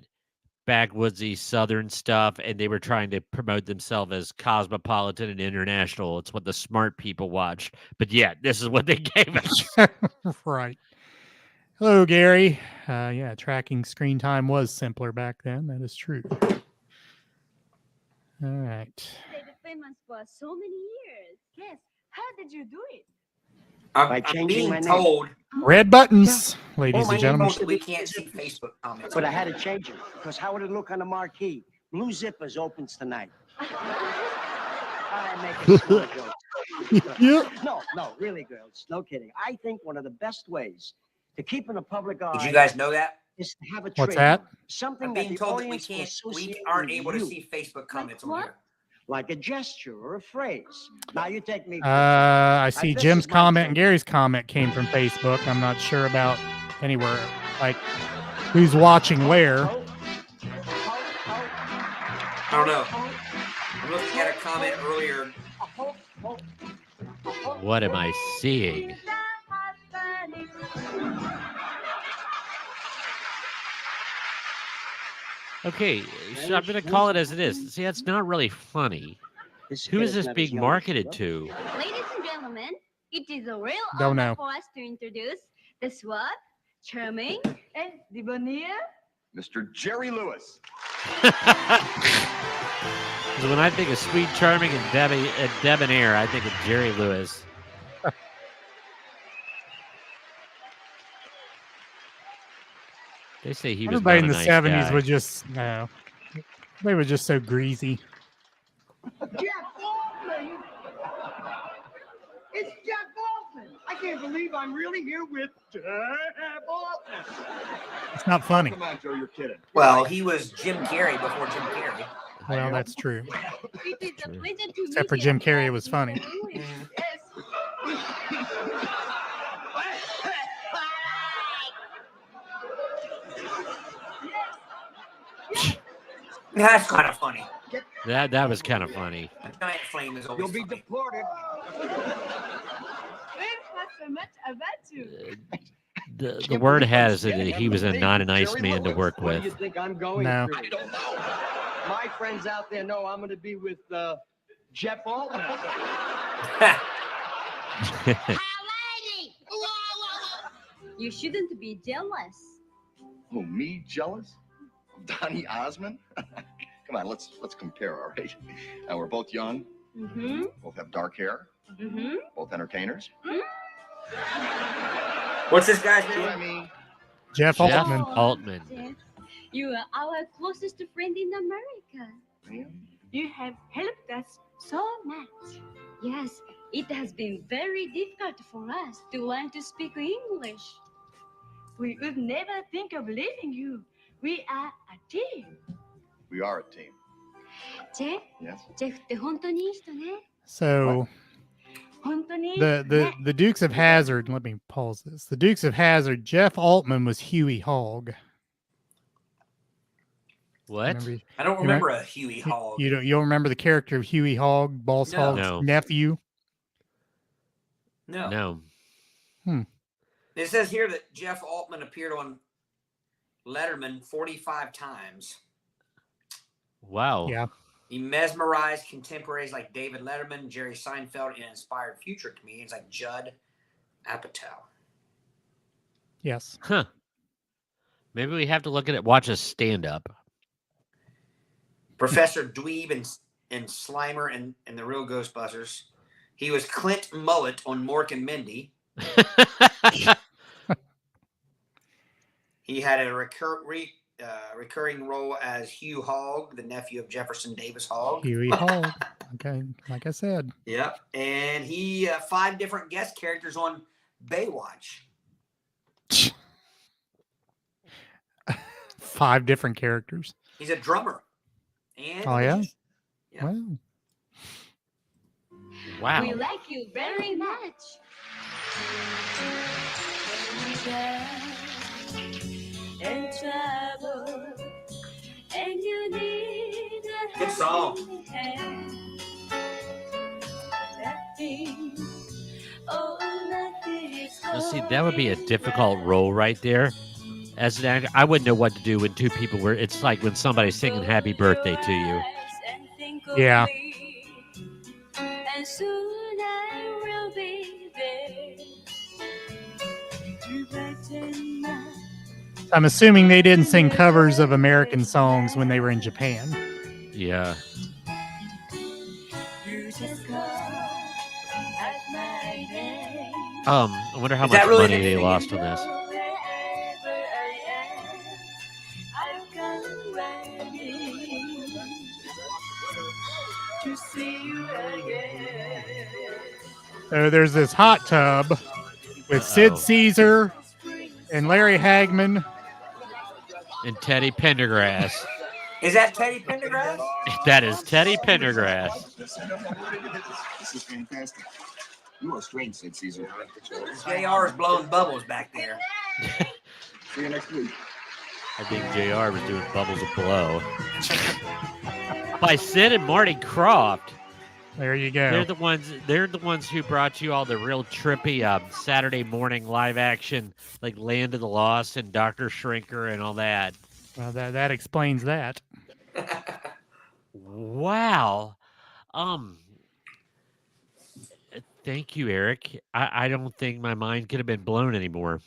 backwoodsy Southern stuff, and they were trying to promote themselves as cosmopolitan and international. It's what the smart people watched. But yeah, this is what they gave us. Right. Hello, Gary. Yeah, tracking screen time was simpler back then. That is true. All right. Stayed famous for so many years. Yes. How did you do it? I'm being told Red buttons, ladies my and gentlemen. name we can't see Facebook comments. But I had to change it because how would it look on the marquee? Blue Zippers opens tonight. I'm making smart jokes. Yeah. No, really, girls. No kidding. I think one of the best ways to keep in the public eye. Did you guys know that? Is to have a What's trademark. that? Something I'm that being the told that audience will we associate aren't with able to you. see Facebook comments on here. Like a gesture or a phrase. Now you take me. I see this Jim's is my comment and trademark. Gary's comment came from Facebook. I'm not sure about anywhere, like who's watching where. I don't know. I'm looking at a comment earlier. What am I seeing? Okay, so I'm going to call it as it is. See, that's not really funny. Who is this being marketed to? Ladies and gentlemen, it is a real Don't honor know. for us to introduce the suave, charming, And debonair? Mr. Jerry Lewis. So when I think of sweet, charming, and debonair, I think of Jerry Lewis. They say he was Everybody not in a the nice 70s guy. would just, no. They were just so greasy. Jeff Altman! It's Jeff Altman! I can't believe I'm really here with Jeff Altman! It's not funny. Come on, Joe, you're kidding. Well, he was Jim Carrey before Jim Carrey. Well, that's true. it is a pleasure to Except for meet Jim you. Carrey, it was funny. That's kind of funny. That was kind of funny. A giant flame is always You'll be funny. deported. Well, not so much about you. The word has it that he was not a nice man to work What do you with. think I'm going No. through? I don't know. My friends out there know I'm going to be with Jeff Altman. You shouldn't be jealous. Oh, me jealous? Donny Osmond? Come on, let's compare, all right? We're both young, Mm-hmm. both have dark hair, Mm-hmm. both entertainers. What's this guy's You know what I name? mean? Jeff Jeff Altman. Altman. Jeff, you are our closest friend in America. You have helped us so much. Yes, it has been very difficult for us to learn to speak English. We would never think of leaving you. We are a team. We are a team. Jeff, Yes. ジェフって本当にいい人ね。 So 本当に the Dukes of Hazzard, let me pause this. The Dukes of Hazzard, Jeff Altman was Huey Hogg. What? I don't remember a Huey Hogg. You don't remember the character of Huey Hogg, Boss No. Hogg's No. nephew? No. No. It says here that Jeff Altman appeared on Letterman 45 times. Wow. Yeah. He mesmerized contemporaries like David Letterman, Jerry Seinfeld, and inspired future comedians like Judd Apatow. Yes. Huh. Maybe we have to look at it. Watch a stand-up. Professor Dweeb and Slimer and the Real Ghostbusters. He was Clint Mullet on Mork and Mindy. He had a recurring role as Hugh Hogg, the nephew of Jefferson Davis Hogg. Huey Hogg. Okay, like I said. Yep. And he 5 different guest characters on Baywatch. 5 different characters. He's a drummer. And Oh, yeah? Yeah. Wow. Wow. We like you very much. And travel, and you need a Good song. hand. Oh, Now, see, that would be a difficult role right there. As an actor, I wouldn't know what to do when 2 people were. It's like when somebody's singing "Happy Birthday" to you. Yeah. And soon I will be there to brighten my I'm assuming they didn't sing covers of American songs when they were in Japan. Yeah. I wonder how Is much that really money the they thing? lost on this. to see you again. So there's this hot tub with Sid Uh-oh. Caesar and Larry Hagman. And Teddy Pendergrass. Is that Teddy Pendergrass? That is Teddy Pendergrass. This is fantastic. You are strange, Sid Caesar. JR is blowing bubbles back there. See you next week. I think JR was doing Bubbles of Blow. By Sid and Marty Krofft. There you go. They're the ones who brought you all the real trippy Saturday morning live action, like Land of the Lost and Dr. Shrinker and all that. Well, that explains that. Wow. Thank you, Aric. I don't think my mind could have been blown anymore.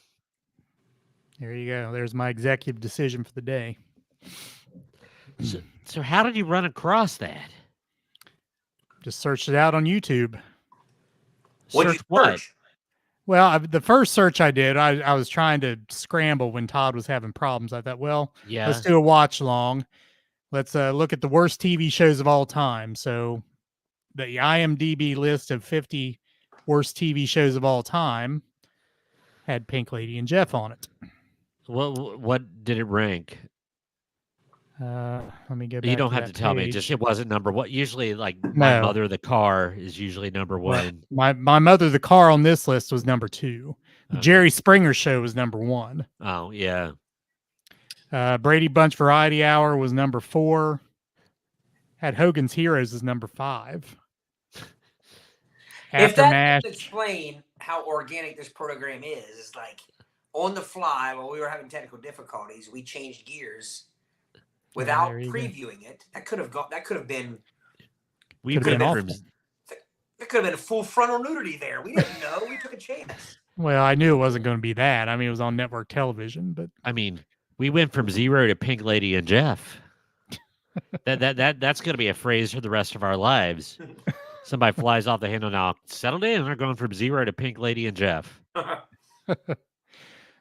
There you go. There's my executive decision for the day. So how did you run across that? Just searched it out on YouTube. What'd you Search what? search? Well, the first search I did, I was trying to scramble when Todd was having problems. I thought, well, Yeah. let's do a watch long. Let's look at the worst TV shows of all time. So the IMDb list of 50 worst TV shows of all time had Pink Lady and Jeff on it. What did it rank? Let me get back You don't to have that to tell me. page. Just it wasn't number one. Usually, like My No. Mother the Car is usually number one. My Mother the Car on this list was number 2. The Okay. Jerry Springer Show was number 1. Oh yeah. Brady Bunch Variety Hour was number 4. Had Hogan's Heroes as number 5. If that Aftermath. doesn't explain how organic this program is, it's like on the fly while we were having technical difficulties, we changed gears without there you go. previewing it. That could have been We Could've been went awful. from That could have been a full frontal nudity there. We didn't know. We took a chance. Well, I knew it wasn't going to be that. I mean, it was on network television, but we went from 0 to Pink Lady and Jeff. That's going to be a phrase for the rest of our lives. Somebody flies off the handle now. Settled in. They're going from 0 to Pink Lady and Jeff.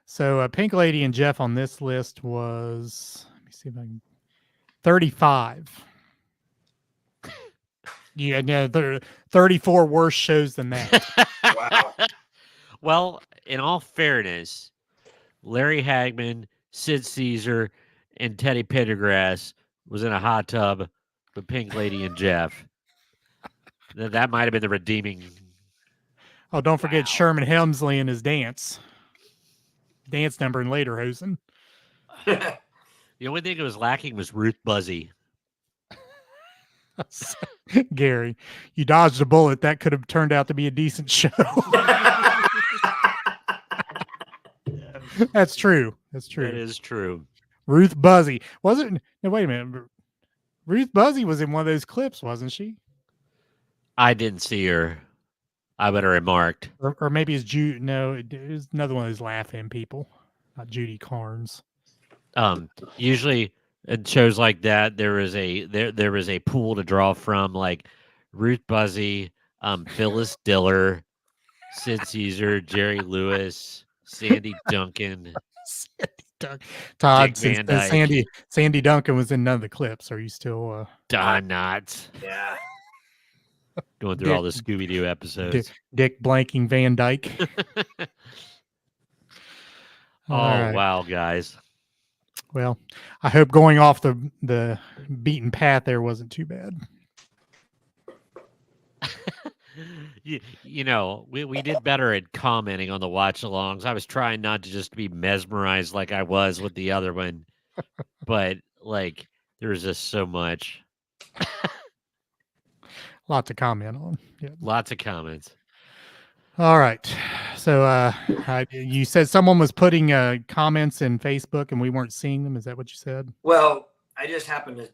so Pink Lady and Jeff on this list was, let me see if I can, 35. Yeah, no, there are 34 worse shows than that. Wow. Well, in all fairness, Larry Hagman, Sid Caesar, and Teddy Pendergrass was in a hot tub with Pink Lady and Jeff. That might have been the redeeming. Oh, don't forget Sherman Hemsley and his dance number in Lederhosen. The only thing that was lacking was Ruth Buzzy. Gary, you dodged a bullet. That could have turned out to be a decent show. That's true. That's true. That is true. Ruth Buzzy. Wasn't no, wait a minute. Ruth Buzzy was in one of those clips, wasn't she? I didn't see her. I would have remarked. Or maybe it's Judy. No, it was another one of those laugh-in people. Not Judy Carnes. Usually in shows like that, there is a pool to draw from, like Ruth Buzzy, Phyllis Diller, Sid Caesar, Jerry Lewis, Sandy Duncan. Todd, Dick since Van Dyke. Sandy Duncan was in none of the clips, are you still I'm not. Yeah. Going through all the Scooby-Doo episodes. Dick blanking Van Dyke? Right. Wow, guys. Well, I hope going off the beaten path there wasn't too bad. You know, we did better at commenting on the watch-alongs. I was trying not to just be mesmerized like I was with the other one. But, like, there was just so much. Lot to comment on. Yeah. Lots of comments. All right. So you said someone was putting comments in Facebook and we weren't seeing them. Is that what you said? Well, I just happened to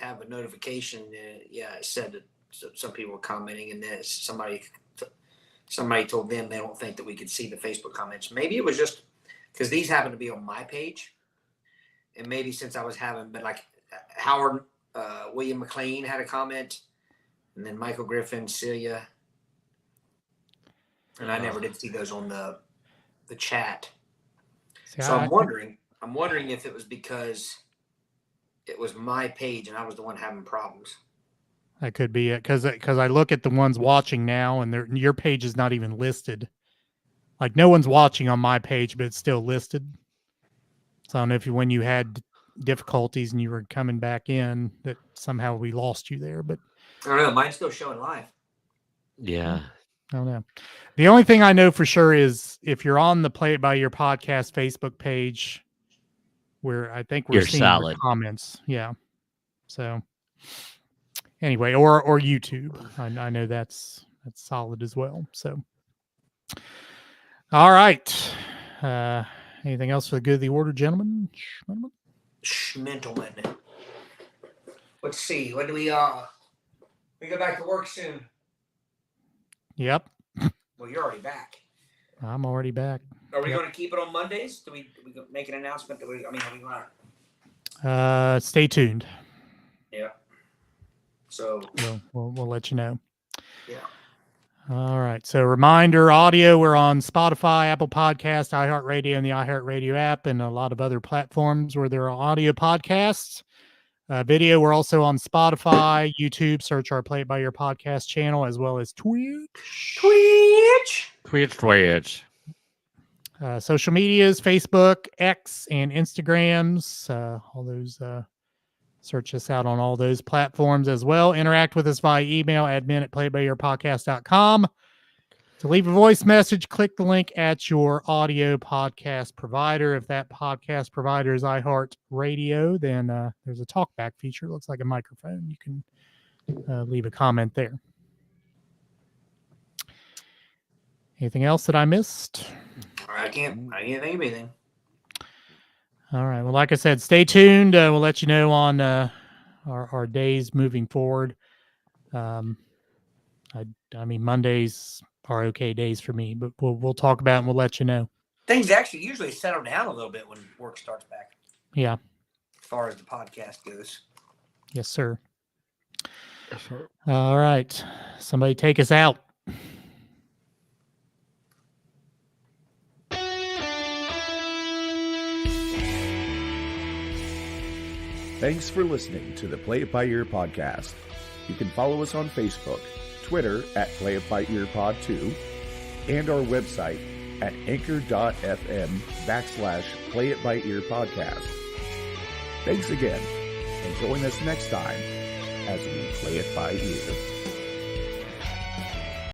have a notification. It said that some people were commenting, and then somebody told them they don't think that we could see the Facebook comments. Maybe it was just because these happen to be on my page, and maybe since I was but like Howard William McLean had a comment, and then Michael Griffin, Celia, and I never did see those on the chat. So I'm wondering if it was because it was my page and I was the one having problems. That could be it, because I look at the ones watching now, and your page is not even listed. Like no one's watching on my page, but it's still listed. So I don't know if when you had difficulties and you were coming back in, that somehow we lost you there. But I don't know. Mine's still showing live. Yeah. I don't know. The only thing I know for sure is if you're on the Play It By Your Podcast Facebook page, where I think we're seeing the comments. Yeah. So anyway, or YouTube. I know that's solid as well. So all right. Anything else for the good of the order, gentlemen? Gentlemen. Let's see. When do we go back to work soon? Yep. Well, you're already back. I'm already back. Are we going to keep it on Mondays? Do we make an announcement? Are we going to? Stay tuned. Yeah. So we'll let you know. Yeah. All right. So reminder, audio, we're on Spotify, Apple Podcasts, iHeartRadio, and the iHeartRadio app, and a lot of other platforms where there are audio podcasts. Video, we're also on Spotify, YouTube. Search our Play It By Your Podcast channel, as well as Twitch. Social medias, Facebook, X, and Instagrams. All those. Search us out on all those platforms as well. Interact with us via email, admin@playitbyyourpodcast.com. To leave a voice message, click the link at your audio podcast provider. If that podcast provider is iHeartRadio, then there's a talkback feature. It looks like a microphone. You can leave a comment there. Anything else that I missed? I can't think of anything. All right. Well, like I said, stay tuned. We'll let you know on our days moving forward. I mean, Mondays are okay days for me, but we'll talk about it and we'll let you know. Things actually usually settle down a little bit when work starts back. Yeah. As far as the podcast goes. Yes, sir. Yes, sir. All right. Somebody take us out. Thanks for listening to the Play It By Ear podcast. You can follow us on Facebook, Twitter at Play It By Ear Pod 2, and our website at anchor.fm/Play It By Ear podcast. Thanks again, and join us next time as we play it by ear.